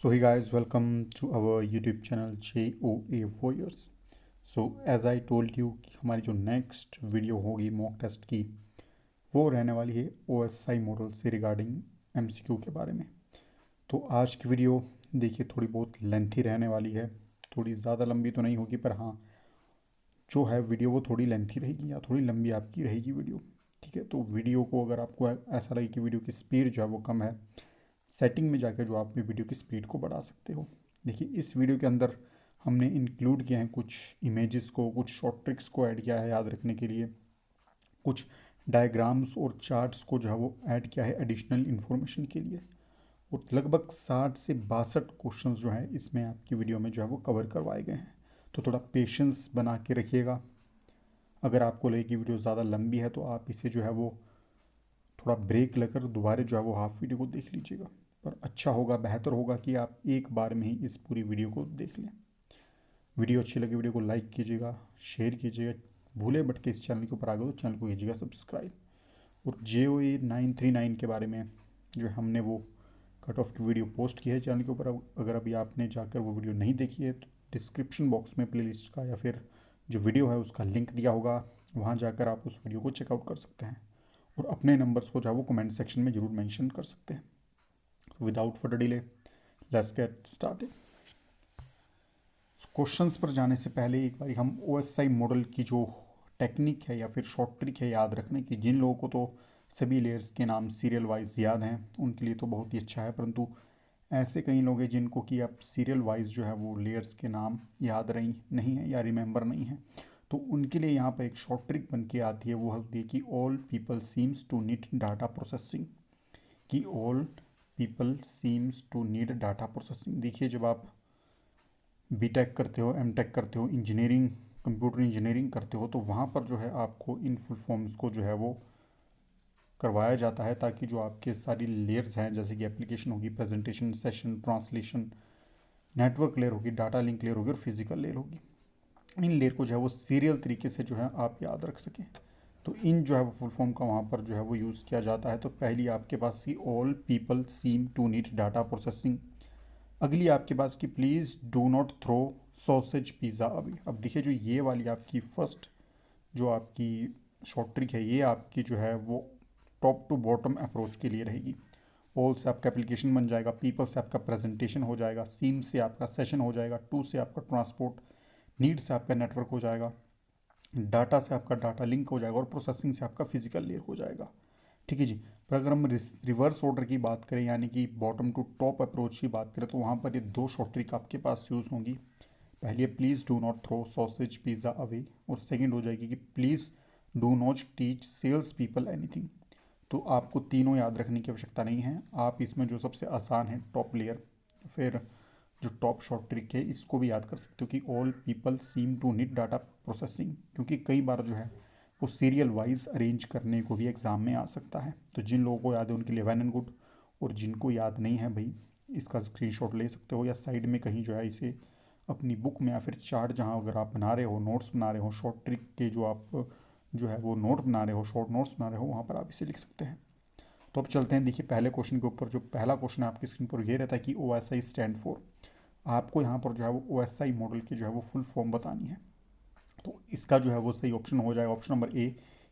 So hey guys, welcome to our YouTube channel JOA Warriors. So as I told you कि हमारी जो next video होगी mock test की वो रहने वाली है OSI मॉडल से रिगार्डिंग MCQ के बारे में। तो आज की वीडियो देखिए थोड़ी बहुत लेंथी रहने वाली है, थोड़ी ज़्यादा लंबी तो नहीं होगी, पर हाँ जो है वीडियो वो थोड़ी लेंथी रहेगी या थोड़ी लंबी आपकी रहेगी वीडियो। ठीक है, तो वीडियो को अगर आपको ऐसा लगे कि वीडियो की स्पीड जो है वो कम है, सेटिंग में जाकर जो आप अपनी वीडियो की स्पीड को बढ़ा सकते हो। देखिए इस वीडियो के अंदर हमने इंक्लूड किया है कुछ इमेजेस को, कुछ शॉर्ट ट्रिक्स को ऐड किया है याद रखने के लिए, कुछ डायग्राम्स और चार्ट्स को जो है वो ऐड किया है एडिशनल इन्फॉर्मेशन के लिए, और लगभग 60 से 62 क्वेश्चंस जो हैं इसमें आपकी वीडियो में जो है वो कवर करवाए गए हैं। तो थोड़ा पेशेंस बना के रखिएगा। अगर आपको लगे कि वीडियो ज़्यादा लंबी है तो आप इसे जो है वो थोड़ा ब्रेक लेकर दोबारा जो है वो हाफ वीडियो को देख लीजिएगा, पर अच्छा होगा, बेहतर होगा कि आप एक बार में ही इस पूरी वीडियो को देख लें। वीडियो अच्छी लगी वीडियो को लाइक कीजिएगा, शेयर कीजिएगा, भूले भटके इस चैनल के ऊपर आ गए तो चैनल को कीजिएगा सब्सक्राइब। और JOA 939 के बारे में जो हमने वो कट ऑफ की वीडियो पोस्ट की है चैनल के ऊपर, अगर अभी आपने जाकर वो वीडियो नहीं देखी है तो डिस्क्रिप्शन बॉक्स में प्लेलिस्ट का या फिर जो वीडियो है उसका लिंक दिया होगा, वहाँ जाकर आप उस वीडियो को चेकआउट कर सकते हैं और अपने नंबर्स को जो है वो कमेंट सेक्शन में ज़रूर मेंशन कर सकते हैं। Without further delay let's get started. Questions पर जाने से पहले एक बार हम OSI मॉडल की जो टेक्निक है या फिर शॉर्ट ट्रिक है याद रखने की, जिन लोगों को तो सभी लेयर्स के नाम सीरियल वाइज याद हैं उनके लिए तो बहुत ही अच्छा है, परंतु ऐसे कई लोग हैं जिनको कि आप सीरियल वाइज जो है वो लेयर्स के नाम याद रही नहीं है या रिमेंबर नहीं है, तो उनके लिए यहाँ पर एक शॉर्ट ट्रिक बन के आती है। वो होती है कि all people seems to need data processing, कि all people seems to need data processing. देखिए जब आप बीटेक करते हो, एमटेक करते हो, इंजीनियरिंग कंप्यूटर इंजीनियरिंग करते हो, तो वहाँ पर जो है आपको इन फुल फॉर्म्स को जो है वो करवाया जाता है ताकि जो आपके सारी लेयर्स हैं जैसे कि एप्लीकेशन होगी, presentation, session, translation, network layer होगी, डाटा लिंक लेयर होगी और फिजिकल लेयर होगी, इन लेयर को जो है वो सीरियल तरीके से जो है आप याद रख सकें। तो इन जो है वो फुल फॉर्म का वहाँ पर जो है वो यूज़ किया जाता है। तो पहली आपके पास see all people seem to need data processing, अगली आपके पास कि please do not throw sausage pizza अभी। अब देखिए जो ये वाली आपकी फर्स्ट जो आपकी शॉर्ट ट्रिक है ये आपकी जो है वो टॉप टू बॉटम अप्रोच के लिए रहेगी। ऑल से आपका एप्लीकेशन बन जाएगा, पीपल से आपका प्रेजेंटेशन हो जाएगा, सीम से आपका सेशन हो जाएगा, टू से आपका ट्रांसपोर्ट, नीड से आपका नेटवर्क हो जाएगा, डाटा से आपका डाटा लिंक हो जाएगा और प्रोसेसिंग से आपका फिजिकल लेयर हो जाएगा। ठीक है जी। पर अगर हम रिवर्स ऑर्डर की बात करें यानी कि बॉटम टू टॉप अप्रोच की बात करें तो वहाँ पर ये दो शॉर्ट ट्रिक आपके पास यूज़ होंगी। पहली है please do not throw sausage pizza away, और सेकंड हो जाएगी कि please do not teach sales people anything. तो आपको तीनों याद रखने की आवश्यकता नहीं है, आप इसमें जो सबसे आसान है टॉप लेयर, फिर जो टॉप शॉर्ट ट्रिक है इसको भी याद कर सकते हो कि all people seem to need data processing, क्योंकि कई बार जो है वो सीरियल वाइज अरेंज करने को भी एग्ज़ाम में आ सकता है। तो जिन लोगों को याद है उनके लिए वेल एंड गुड, और जिनको याद नहीं है भाई इसका स्क्रीनशॉट ले सकते हो या साइड में कहीं जो है इसे अपनी बुक में या फिर चार्ट जहाँ अगर आप बना रहे हो, नोट्स बना रहे हो, शॉर्ट ट्रिक के जो आप जो है वो नोट बना रहे हो, शॉर्ट नोट्स बना रहे हो, वहाँ पर आप इसे लिख सकते हैं। तो अब चलते हैं। देखिए पहले क्वेश्चन के ऊपर, जो पहला क्वेश्चन है आपकी स्क्रीन पर ये रहता है कि OSI स्टैंड फॉर, आपको यहाँ पर जो है वो OSI मॉडल की जो है वो फुल फॉर्म बतानी है। तो इसका जो है वो सही ऑप्शन हो जाएगा ऑप्शन नंबर ए,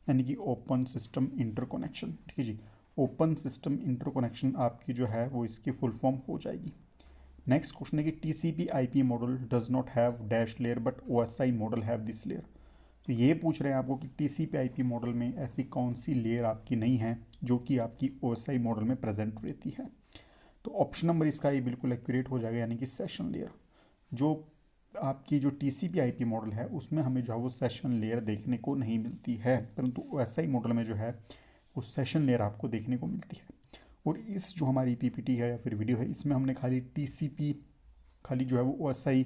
यानी कि ओपन सिस्टम इंटरकनेक्शन। ठीक है जी, ओपन सिस्टम इंटरकनेक्शन आपकी जो है वो इसकी फुल फॉर्म हो जाएगी। नेक्स्ट क्वेश्चन है कि TCP/IP model does not have dash layer but OSI model have this layer. तो ये पूछ रहे हैं आपको कि TCP/IP मॉडल में ऐसी कौन सी लेयर आपकी नहीं है जो कि आपकी OSI मॉडल में प्रेजेंट रहती है। तो ऑप्शन नंबर इसका ये बिल्कुल एक्यूरेट हो जाएगा, यानी कि सेशन लेयर। जो आपकी जो TCP/IP मॉडल है उसमें हमें जो है वो सेशन लेयर देखने को नहीं मिलती है, परंतु OSI मॉडल में जो है वो सेशन लेयर आपको देखने को मिलती है। और इस जो हमारी PPT है या फिर वीडियो है इसमें हमने खाली TCP, खाली जो है वो OSI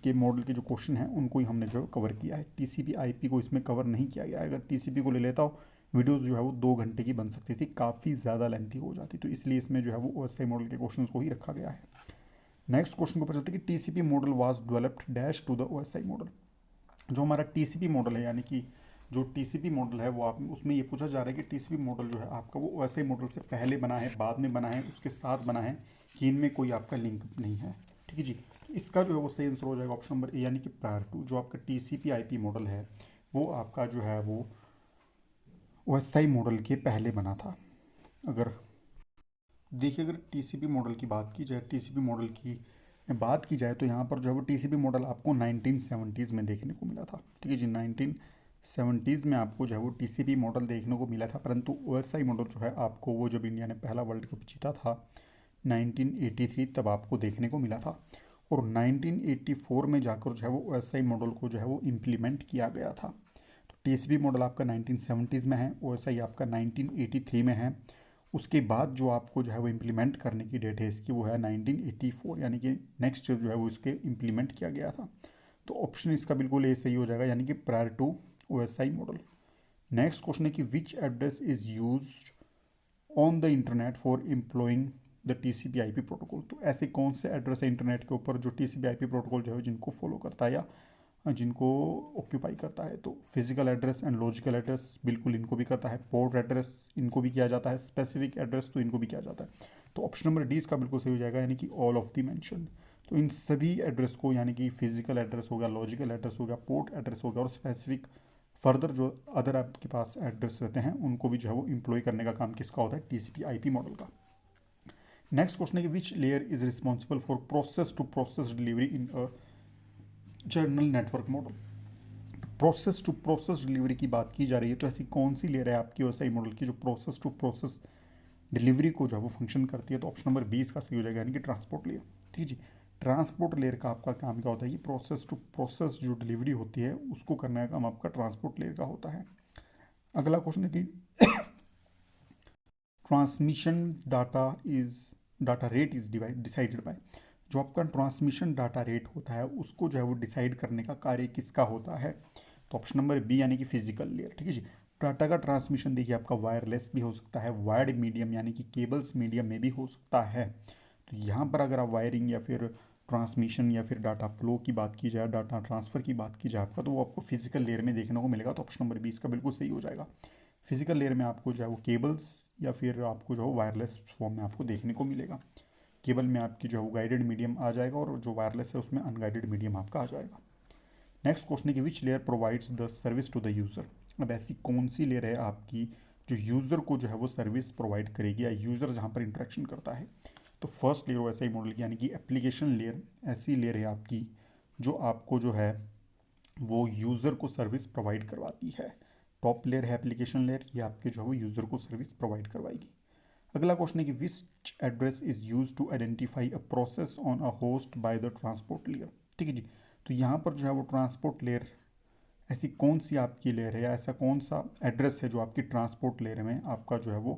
के मॉडल के जो क्वेश्चन हैं उनको ही हमने जो है कवर किया है, TCP/IP को इसमें कवर नहीं किया गया है। अगर TCP को ले लेता हो वीडियोस जो है वो 2 घंटे की बन सकती थी, काफ़ी ज़्यादा लेंथी हो जाती, तो इसलिए इसमें जो है वो OSI मॉडल के क्वेश्चन को ही रखा गया है। नेक्स्ट क्वेश्चन के ऊपर चलते हैं कि TCP model was developed dash to the OSI model. जो हमारा TCP मॉडल है यानी कि जो TCP मॉडल है वो आप उसमें ये पूछा जा रहा है कि TCP मॉडल जो है आपका वो OSI मॉडल से पहले बना है, बाद में बना है, उसके साथ बना है, कि इनमें कोई आपका लिंक नहीं है। ठीक है जी। तो इसका जो है वो सही आंसर हो जाएगा ऑप्शन नंबर ए, यानी कि प्रायर टू जो आपका टीसीपी आईपी मॉडल है वो आपका जो है वो ओएसआई मॉडल के पहले बना था। अगर देखिए, अगर टीसीपी मॉडल की बात की जाए, टीसीपी मॉडल की बात की जाए तो यहाँ पर जो है वो टीसीपी मॉडल आपको 1970s में देखने को मिला था। ठीक है जी, 1970s में आपको जो है वो टीसीपी मॉडल देखने को मिला था, परंतु ओएसआई मॉडल जो है आपको वो जब इंडिया ने पहला वर्ल्ड कप जीता था 1983 तब आपको देखने को मिला था। और 1984 में जाकर जो है वो ओएसआई मॉडल को जो है वो इम्प्लीमेंट किया गया था। तो टीसीपी मॉडल आपका 1970s में है, ओएसआई आपका 1983 में है। उसके बाद जो आपको जो है वो इम्प्लीमेंट करने की डेट है इसकी वो है 1984, यानी कि नेक्स्ट ईयर जो है वो इसके इम्प्लीमेंट किया गया था। तो ऑप्शन इसका बिल्कुल ए सही हो जाएगा, यानी कि prior to OSI model. Next question है कि which address is used on the internet for employing the TCP IP protocol. तो ऐसे कौन से एड्रेस है इंटरनेट के ऊपर जो टीसीपी आईपी प्रोटोकॉल जो है जिनको फॉलो करता है या जिनको ऑक्यूपाई करता है। तो physical address and logical address बिल्कुल इनको भी करता है, पोर्ट एड्रेस इनको भी किया जाता है, स्पेसिफिक एड्रेस तो इनको भी किया जाता है। तो ऑप्शन नंबर डी इसका बिल्कुल सही हो जाएगा, यानी कि ऑल ऑफ दी मेंशन। तो इन सभी एड्रेस को, यानी कि फिजिकल एड्रेस हो गया, लॉजिकल एड्रेस हो गया, पोर्ट एड्रेस हो गया और स्पेसिफिक फर्दर जो अदर आपके पास एड्रेस रहते हैं उनको भी जो है वो इम्प्लॉय करने का काम किसका होता है, टीसीपी आईपी मॉडल का। नेक्स्ट क्वेश्चन है कि which layer is responsible for process to process delivery in a general network model. Process to process delivery की बात की जा रही है, तो ऐसी कौन सी लेयर है आपकी ओएसआई मॉडल की जो प्रोसेस टू प्रोसेस डिलीवरी को जो है वो फंक्शन करती है। तो ऑप्शन नंबर 20 का सही हो जाएगा, यानी कि ट्रांसपोर्ट लेयर। ठीक है जी। ट्रांसपोर्ट लेयर का आपका काम क्या होता है कि प्रोसेस टू प्रोसेस जो डिलीवरी होती है उसको करने का काम आपका ट्रांसपोर्ट लेयर का होता है। अगला क्वेश्चन है कि transmission data rate is decided by. जो आपका ट्रांसमिशन डाटा रेट होता है उसको जो है वो डिसाइड करने का कार्य किसका होता है। तो ऑप्शन नंबर बी, यानी कि फिजिकल लेयर। ठीक है जी। डाटा का ट्रांसमिशन देखिए आपका वायरलेस भी हो सकता है, वायर्ड मीडियम यानी कि केबल्स मीडियम में भी हो सकता है। तो यहाँ पर अगर आप वायरिंग या फिर ट्रांसमिशन या फिर डाटा फ्लो की बात की जाए, डाटा ट्रांसफ़र की बात की जाए आपका, तो वो आपको फिजिकल लेयर में देखने को मिलेगा। तो ऑप्शन नंबर 20 का बिल्कुल सही हो जाएगा। फिजिकल लेयर में आपको जो है वो केबल्स या फिर आपको जो है वायरलेस फॉर्म में आपको देखने को मिलेगा। केबल में आपकी जो है वो गाइडेड मीडियम आ जाएगा और जो वायरलेस है उसमें अनगाइडेड मीडियम आपका आ जाएगा। नेक्स्ट क्वेश्चन है कि which layer provides the service to the user. अब ऐसी कौन सी लेयर है आपकी जो यूज़र को जो है वो सर्विस प्रोवाइड करेगी या यूज़र जहाँ पर इंटरेक्शन करता है। तो फर्स्ट लेयर वैसा ही मॉडल की, यानी कि एप्लीकेशन लेयर ऐसी लेयर है आपकी जो आपको जो है वो यूज़र को सर्विस प्रोवाइड करवाती है। टॉप लेयर है एप्लीकेशन लेयर, ये आपके जो है वो यूज़र को सर्विस प्रोवाइड करवाएगी। अगला क्वेश्चन है कि which address is use to identify a process on a host by the transport layer. ठीक है जी। तो यहाँ पर जो है वो ट्रांसपोर्ट लेयर ऐसी कौन सी आपकी लेयर है या ऐसा कौन सा एड्रेस है जो आपकी ट्रांसपोर्ट लेयर में आपका जो है वो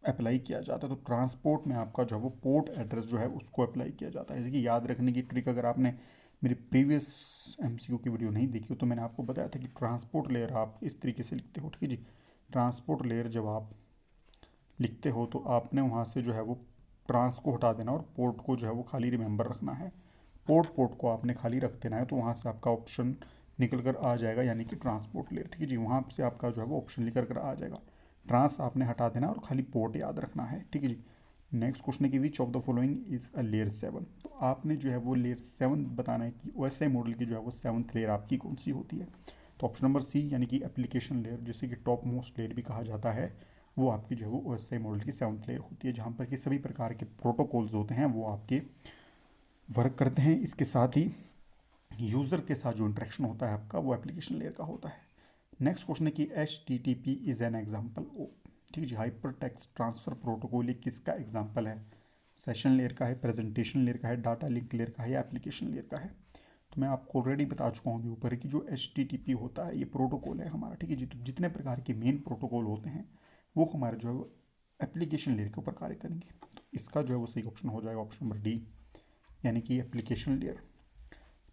अप्लाई किया जाता है। तो ट्रांसपोर्ट में आपका जो है वो पोर्ट एड्रेस जो है उसको अप्लाई किया जाता है। जैसे कि याद रखने की ट्रिक, अगर आपने मेरी प्रीवियस एमसीक्यू की वीडियो नहीं देखी हो तो मैंने आपको बताया था कि ट्रांसपोर्ट लेयर आप इस तरीके से लिखते हो। ठीक है जी। ट्रांसपोर्ट लेयर जब आप लिखते हो तो आपने वहाँ से जो है वो ट्रांस को हटा देना और पोर्ट को जो है वो खाली रिमेंबर रखना है। पोर्ट को आपने खाली रख देना है, तो वहाँ से आपका ऑप्शन निकल कर आ जाएगा, यानी कि ट्रांसपोर्ट लेयर। ठीक है जी। वहाँ से आपका जो है वो ऑप्शन निकल कर आ जाएगा। ट्रांस आपने हटा देना और खाली पोर्ट याद रखना है। ठीक है जी। नेक्स्ट क्वेश्चन है कि विच of the following is a layer 7। तो आपने जो है वो लेयर 7 बताना है कि ओएसआई मॉडल की जो है वो 7th लेयर आपकी कौन सी होती है। तो ऑप्शन नंबर सी, यानी कि एप्लीकेशन लेयर, जिसे कि टॉप मोस्ट लेयर भी कहा जाता है, वो आपकी जो है वो ओएसआई मॉडल की 7th लेयर होती है, जहाँ पर कि सभी प्रकार के प्रोटोकॉल्स होते हैं वो आपके वर्क करते हैं। इसके साथ ही यूज़र के साथ जो इंटरेक्शन होता है आपका वो एप्लीकेशन लेयर का होता है। नेक्स्ट क्वेश्चन है कि HTTP इज़ एन एग्जाम्पल ओ। ठीक है जी। हाइपर टेक्स्ट ट्रांसफ़र प्रोटोकॉल ये किसका एग्जाम्पल है। सेशन लेयर का है, प्रेजेंटेशन लेयर का है, डाटा लिंक लेयर का है या एप्लीकेशन लेयर का है। तो मैं आपको ऑलरेडी बता चुका हूँ अभी ऊपर कि जो HTTP होता है ये प्रोटोकॉल है हमारा। ठीक है जी। तो जितने प्रकार के मेन प्रोटोकॉल होते हैं वो हमारे जो है वो एप्लीकेशन लेयर के ऊपर कार्य करेंगे। तो इसका जो है वो सही ऑप्शन हो जाएगा ऑप्शन नंबर डी, यानी कि एप्लीकेशन लेयर।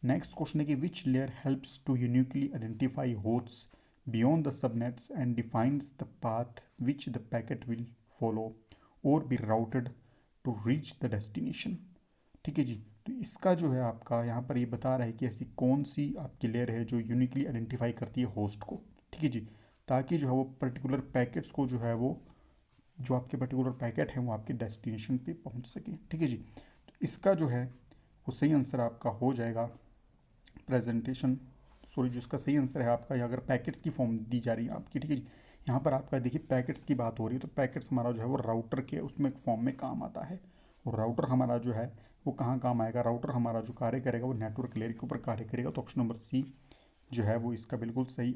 नेक्स्ट क्वेश्चन है कि which layer helps to uniquely identify hosts beyond the subnets and defines the path which the packet will follow और be routed to reach the destination. ठीक है जी। तो इसका जो है आपका यहाँ पर ये बता रहा है कि ऐसी कौन सी आपकी लेयर है जो यूनिकली आइडेंटिफाई करती है होस्ट को। ठीक है जी। ताकि जो है वो पर्टिकुलर पैकेट्स को जो है वो जो आपके पर्टिकुलर पैकेट है वो आपके डेस्टिनेशन पे पहुंच सके। ठीक है जी। तो इसका जो है वो सही आंसर आपका हो जाएगा प्रेजेंटेशन, सॉरी जो इसका सही आंसर है आपका, अगर पैकेट्स की फॉर्म दी जा रही है आपकी, ठीक है जी। यहाँ पर आपका देखिए पैकेट्स की बात हो रही है, तो पैकेट्स हमारा जो है वो राउटर के उसमें फॉर्म में काम आता है। और राउटर हमारा जो है वो कहाँ काम आएगा, राउटर हमारा जो कार्य करेगा वो नेटवर्क लेयर के ऊपर कार्य करेगा। तो ऑप्शन नंबर सी जो है वो इसका बिल्कुल सही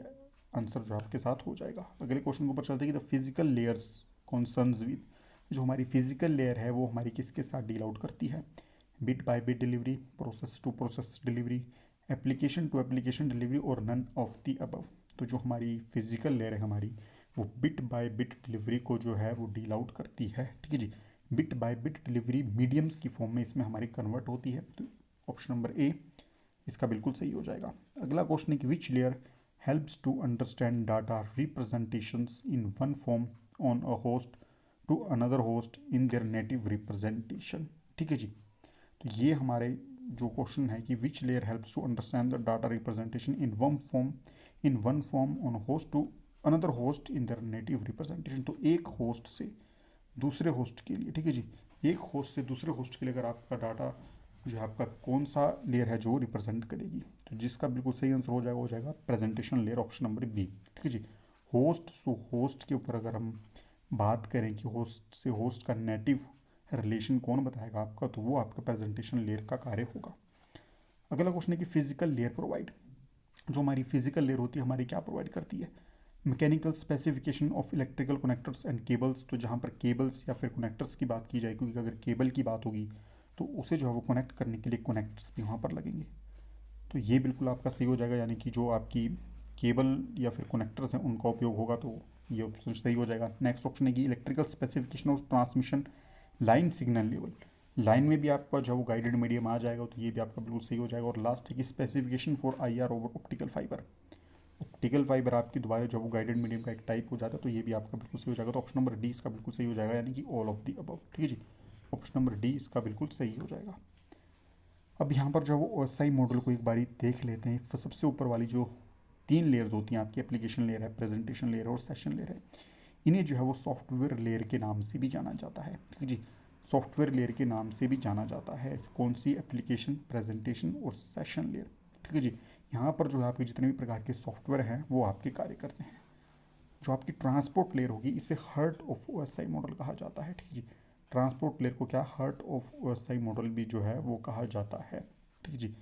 आंसर जो आपके साथ हो जाएगा। अगले क्वेश्चन के ऊपर चलते हैं कि the physical layers concerns with, जो हमारी फिजिकल लेयर है वो हमारी किसके साथ डील आउट करती है, bit by bit delivery, process to process delivery, application to application delivery और नन ऑफ द अबव। तो जो हमारी फिजिकल लेयर है हमारी वो बिट बाय बिट डिलीवरी को जो है वो डील आउट करती है। ठीक है जी। Bit by bit delivery mediums की फॉर्म में इसमें हमारी कन्वर्ट होती है। तो ऑप्शन नंबर ए इसका बिल्कुल सही हो जाएगा। अगला क्वेश्चन है कि which layer helps to understand data representations in one form on a host to another host in their native representation. ठीक है जी। तो ये हमारे जो क्वेश्चन है कि which layer helps to understand the data representation in one form on host to another host in their native representation. तो एक होस्ट से दूसरे होस्ट के लिए, ठीक है जी, एक होस्ट से दूसरे होस्ट के लिए अगर आपका डाटा जो है आपका कौन सा लेयर है जो रिप्रेजेंट करेगी, तो जिसका बिल्कुल सही आंसर हो जाएगा presentation layer, option number B. ठीक है जी। होस्ट सो होस्ट के ऊपर अगर हम बात करें कि होस्ट से होस्ट का नेटिव रिलेशन कौन बताएगा आपका, तो वो आपका प्रेजेंटेशन लेयर का कार्य होगा। अगला क्वेश्चन है कि फिजिकल लेयर प्रोवाइड, जो हमारी फिजिकल लेयर होती है हमारी क्या प्रोवाइड करती है, mechanical specification of electrical connectors and cables. तो जहाँ पर केबल्स या फिर कनेक्टर्स की बात की जाए, क्योंकि अगर केबल की बात होगी तो उसे जो है वो कनेक्ट करने के लिए कनेक्टर्स भी वहाँ पर लगेंगे। तो ये बिल्कुल आपका सही हो जाएगा, यानी कि जो आपकी केबल या फिर कनेक्टर्स हैं उनका उपयोग होगा, तो ये ऑप्शन सही हो जाएगा। नेक्स्ट ऑप्शन है कि electrical specification of transmission line signal level, line में भी आपका जो वो गाइडेड मीडियम आ जाएगा, तो ये भी आपका बिल्कुल सही हो जाएगा। और लास्ट है कि specification for IR over optical fibre, optical fibre आपकी दोबारा जब वो गाइडेड मीडियम का एक टाइप हो जाता है, तो ये भी आपका बिल्कुल सही हो जाएगा। तो ऑप्शन नंबर डी इसका बिल्कुल सही हो जाएगा, यानी कि ऑल ऑफ दी अबव। ठीक है जी। ऑप्शन नंबर डी इसका बिल्कुल सही हो जाएगा। अब यहाँ पर जो है वो OSI मॉडल को एक बारी देख लेते हैं। सबसे ऊपर वाली जो 3 लेयर्स होती हैं आपकी, एप्लीकेशन लेयर है, प्रेजेंटेशन लेयर और सेशन लेयर है, इन्हें जो है वो सॉफ्टवेयर लेयर के नाम से भी जाना जाता है। ठीक है जी। सॉफ्टवेयर लेयर के नाम से भी जाना जाता है कौन सी, एप्लीकेशन, प्रेजेंटेशन और सेशन लेयर। ठीक है जी। यहाँ पर जो है आपके जितने भी प्रकार के सॉफ्टवेयर हैं वो आपके कार्य करते हैं। जो आपकी ट्रांसपोर्ट लेयर होगी इसे हार्ट ऑफ OSI मॉडल कहा जाता है। ठीक है जी। ट्रांसपोर्ट लेयर को क्या, हार्ट ऑफ OSI मॉडल भी जो है वो कहा जाता है। ठीक है जी।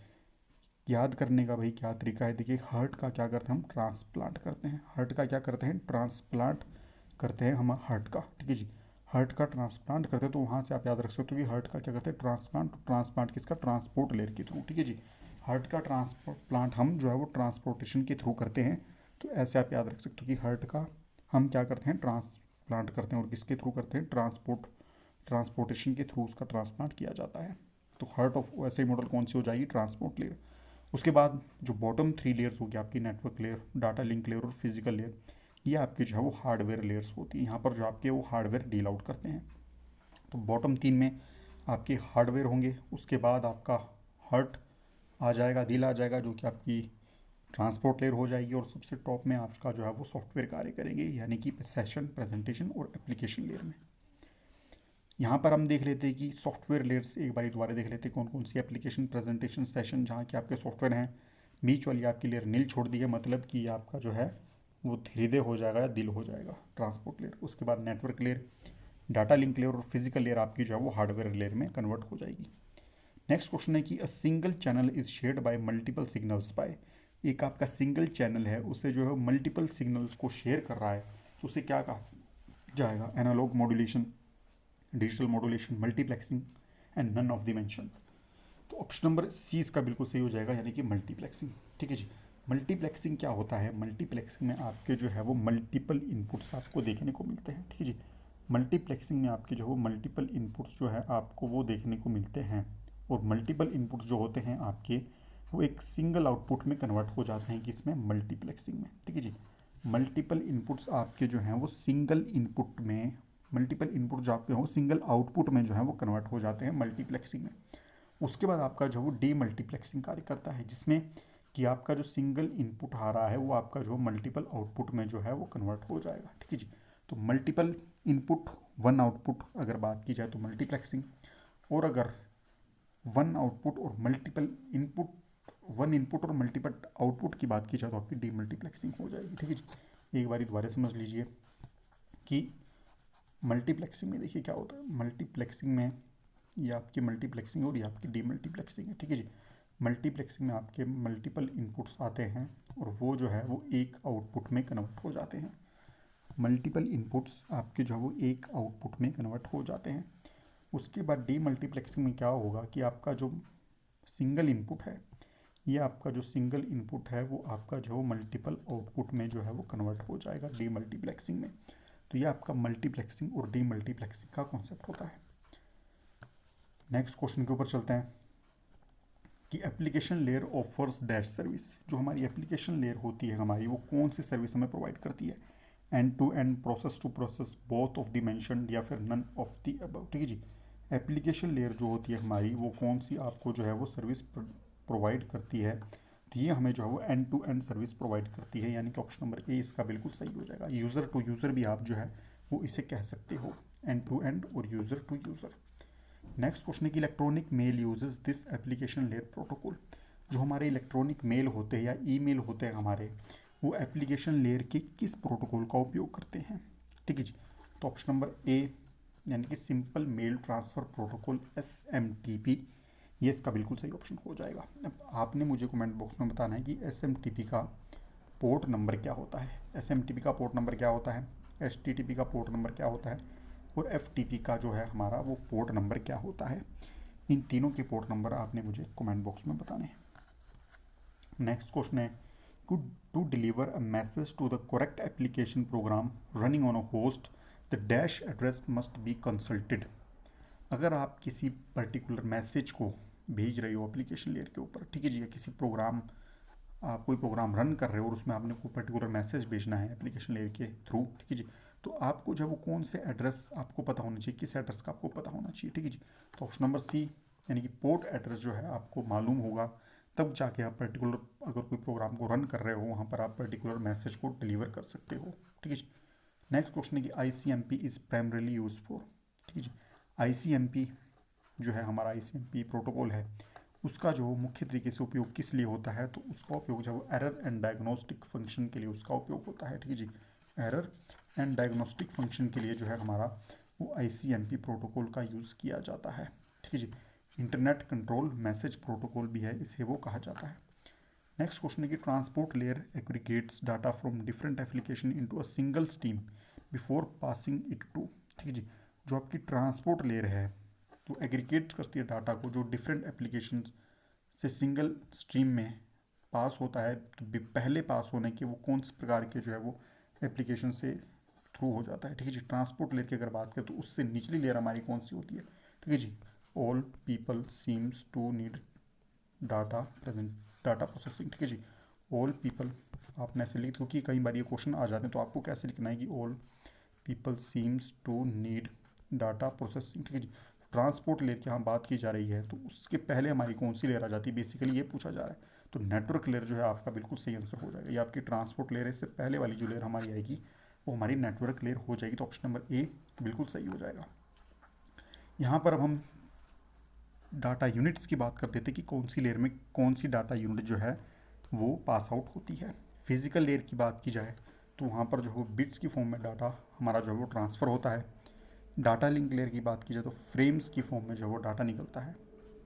याद करने का भाई क्या तरीका है, देखिए हार्ट का क्या करते हैं हम, ट्रांसप्लांट करते हैं। हार्ट का क्या करते हैं, ट्रांसप्लांट करते हैं हम हार्ट का। ठीक है जी। हार्ट का ट्रांसप्लांट करते हैं, तो वहाँ से आप याद रख सकते हो कि हार्ट का क्या करते हैं, ट्रांसप्लांट। ट्रांसप्लांट किसका, ट्रांसपोर्ट लेयर के थ्रू। ठीक है जी। हार्ट का ट्रांसप्लांट हम जो है वो ट्रांसपोर्टेशन के थ्रू करते हैं। तो ऐसे आप याद रख सकते हो कि हार्ट का हम क्या करते हैं, ट्रांसप्लांट करते हैं, और किसके थ्रू करते हैं, ट्रांसपोर्टेशन के थ्रू उसका ट्रांसप्लांट किया जाता है। तो हार्ट ऑफ OSI मॉडल कौन सी हो जाएगी, ट्रांसपोर्ट लेयर। उसके बाद जो बॉटम 3 लेयर्स होगी आपकी, network layer, data link layer और फिजिकल लेयर, ये आपकी जो है वो हार्डवेयर लेयर्स होती है। यहाँ पर जो आपके वो हार्डवेयर डील आउट करते हैं। तो बॉटम 3 में आपके हार्डवेयर होंगे, उसके बाद आपका हार्ट आ जाएगा, दिल आ जाएगा, जो कि आपकी ट्रांसपोर्ट लेयर हो जाएगी, और सबसे टॉप में आपका जो है वो सॉफ्टवेयर कार्य करेंगे, यानी कि सेशन, प्रेजेंटेशन और एप्लीकेशन लेयर में। यहाँ पर हम देख लेते हैं कि सॉफ्टवेयर लेयर्स एक बार दोबारा देख लेते हैं कौन कौन सी, एप्लीकेशन, प्रेजेंटेशन, सेशन, जहाँ के आपके सॉफ्टवेयर हैं। बीच वाली आपकी लेयर नील छोड़ दी है, मतलब कि आपका जो है वो हृदय हो जाएगा या दिल हो जाएगा, ट्रांसपोर्ट लेयर। उसके बाद network layer, data link layer और फिजिकल लेयर आपकी जो है वो हार्डवेयर लेयर में कन्वर्ट हो जाएगी। नेक्स्ट क्वेश्चन है कि a single channel is shared by multiple signals by, एक आपका सिंगल चैनल है उसे जो है मल्टीपल सिग्नल्स को शेयर कर रहा है, तो उसे क्या कहा जाएगा, analog modulation, digital modulation, multiplexing and none of the mention. तो ऑप्शन नंबर सी इसका बिल्कुल सही हो जाएगा, यानी कि मल्टीप्लेक्सिंग। ठीक है जी। मल्टीप्लेक्सिंग क्या होता है, मल्टीप्लेक्सिंग में आपके जो है वो मल्टीपल इनपुट्स आपको देखने को मिलते हैं। ठीक है जी। मल्टीप्लेक्सिंग में आपके जो है मल्टीपल इनपुट्स जो है आपको वो देखने को मिलते हैं, और मल्टीपल इनपुट्स जो होते हैं आपके वो एक सिंगल आउटपुट में कन्वर्ट हो जाते हैं, किसमें, मल्टीप्लेक्सिंग में। ठीक है जी। मल्टीपल इनपुट्स आपके जो हैं वो सिंगल इनपुट में, मल्टीपल इनपुट जो आपके हो सिंगल आउटपुट में जो है वो कन्वर्ट हो जाते हैं मल्टीप्लेक्सिंग में। उसके बाद आपका जो वो डी मल्टीप्लेक्सिंग कार्य करता है, जिसमें कि आपका जो सिंगल इनपुट आ रहा है वो आपका जो मल्टीपल आउटपुट में जो है वो कन्वर्ट हो जाएगा। ठीक है जी। तो मल्टीपल इनपुट वन आउटपुट अगर बात की जाए तो मल्टीप्लेक्सिंग, और अगर वन आउटपुट और मल्टीपल इनपुट, वन इनपुट और मल्टीपल आउटपुट की बात की जाए तो आपकी डीमल्टीप्लेक्सिंग हो जाएगी। ठीक है जी, एक बार दोबारा समझ लीजिए कि मल्टीप्लेक्सिंग में देखिए क्या होता है। मल्टीप्लेक्सिंग में ये आपकी मल्टीप्लेक्सिंग और ये आपकी डीमल्टीप्लेक्सिंग है। ठीक है जी, मल्टीप्लेक्सिंग में आपके मल्टीपल इनपुट्स आते हैं और वो जो है वो एक आउटपुट में कन्वर्ट हो जाते हैं। मल्टीपल इनपुट्स आपके जो है वो एक आउटपुट में कन्वर्ट हो जाते हैं। उसके बाद डीमल्टीप्लेक्सिंग में क्या होगा कि आपका जो सिंगल इनपुट है, ये आपका जो सिंगल इनपुट है वो आपका जो मल्टीपल आउटपुट में जो है वो कन्वर्ट हो जाएगा डीमल्टीप्लेक्सिंग में। तो ये आपका मल्टीप्लेक्सिंग और डीमल्टीप्लेक्सिंग का कॉन्सेप्ट होता है। नेक्स्ट क्वेश्चन के ऊपर चलते हैं कि application layer offers dash service. जो हमारी एप्लीकेशन लेयर होती है हमारी, वो कौन सी सर्विस हमें प्रोवाइड करती है? End to end, process to process, both of the mentioned, या फिर नन ऑफ द अबव। ठीक है जी, एप्लीकेशन लेयर जो होती है हमारी वो कौन सी आपको जो है वो सर्विस प्रोवाइड करती है? तो ये हमें जो है वो end to end service provide करती है, यानी कि ऑप्शन नंबर ए इसका बिल्कुल सही हो जाएगा। यूज़र टू यूज़र भी आप जो है वो इसे कह सकते हो, एंड टू एंड और user to user. Next question है कि electronic mail uses this application layer protocol. जो हमारे इलेक्ट्रॉनिक मेल होते हैं या ईमेल होते हैं हमारे, वो एप्लीकेशन लेयर के किस प्रोटोकॉल का उपयोग करते हैं? ठीक है जी, तो ऑप्शन नंबर ए यानी कि simple mail transfer protocol SMTP, ये इसका बिल्कुल सही ऑप्शन हो जाएगा। अब आपने मुझे कमेंट बॉक्स में बताना है कि SMTP का पोर्ट नंबर क्या होता है, SMTP का पोर्ट नंबर क्या होता है, HTTP का पोर्ट नंबर क्या होता है, और FTP का जो है हमारा वो पोर्ट नंबर क्या होता है। इन तीनों के पोर्ट नंबर आपने मुझे कमेंट बॉक्स में बताने हैं। नेक्स्ट क्वेश्चन है to deliver a message to the correct application program running on a host the dash address must be consulted. अगर आप किसी पर्टिकुलर मैसेज को भेज रहे हो एप्लीकेशन लेयर के ऊपर, ठीक है जी, या किसी प्रोग्राम, आप कोई प्रोग्राम रन कर रहे हो और उसमें आपने कोई पर्टिकुलर मैसेज भेजना है एप्लीकेशन लेयर के थ्रू, ठीक है जी, तो आपको जब वो कौन से एड्रेस आपको पता होना चाहिए, किस एड्रेस का आपको पता होना चाहिए। ठीक है जी, तो ऑप्शन नंबर सी यानी कि पोर्ट एड्रेस जो है आपको मालूम होगा, तब जाके आप पर्टिकुलर अगर कोई प्रोग्राम को रन कर रहे हो वहाँ पर आप पर्टिकुलर मैसेज को डिलीवर कर सकते हो। ठीक है जी, नेक्स्ट क्वेश्चन है कि ICMP is primarily use for. ठीक है जी, ICMP जो है हमारा ICMP प्रोटोकॉल है, उसका जो मुख्य तरीके से उपयोग किस लिए होता है? तो उसका उपयोग जो है एरर एंड डायग्नोस्टिक फंक्शन के लिए उसका उपयोग होता है। ठीक है जी, एरर एंड डायग्नोस्टिक फंक्शन के लिए जो है हमारा वो ICMP प्रोटोकॉल का यूज़ किया जाता है। ठीक है जी, इंटरनेट कंट्रोल मैसेज प्रोटोकॉल भी है, इसे वो कहा जाता है। नेक्स्ट क्वेश्चन है कि transport layer aggregates data from different application into a single stream before passing it to. ठीक है जी, जो आपकी ट्रांसपोर्ट लेयर है तो एग्रीगेट करती है डाटा को जो डिफरेंट एप्लीकेशन से सिंगल स्ट्रीम में पास होता है, तो पहले पास होने के वो कौन से प्रकार के जो है वो एप्लीकेशन से थ्रू हो जाता है। ठीक है जी, ट्रांसपोर्ट लेयर की अगर बात करें तो उससे निचली लेयर हमारी कौन सी होती है? ठीक है जी, all people seems to need data present data processing. ठीक है जी, ऑल पीपल आपने ऐसे लिख, क्योंकि कई बार ये क्वेश्चन आ जाते हैं तो आपको कैसे लिखना है कि all people seems to need data processing. ठीक है जी, ट्रांसपोर्ट लेयर की हम बात की जा रही है तो उसके पहले हमारी कौन सी लेयर आ जाती है, बेसिकली ये पूछा जा रहा है। तो नेटवर्क लेयर जो है आपका बिल्कुल सही आंसर हो जाएगा। ये आपकी ट्रांसपोर्ट लेयर है, इससे पहले वाली जो लेयर हमारी आएगी वो हमारी नेटवर्क लेयर हो जाएगी। तो ऑप्शन नंबर ए बिल्कुल सही हो जाएगा। यहाँ पर अब हम डाटा यूनिट्स की बात करते थे कि कौन सी लेयर में कौन सी डाटा यूनिट जो है वो पास आउट होती है। फिजिकल लेयर की बात की जाए तो वहाँ पर जो है बिट्स की फॉर्म में डाटा हमारा जो है वो ट्रांसफ़र होता है। डाटा लिंक लेयर की बात की जाए तो फ्रेम्स की फॉर्म में जो है वो डाटा निकलता है।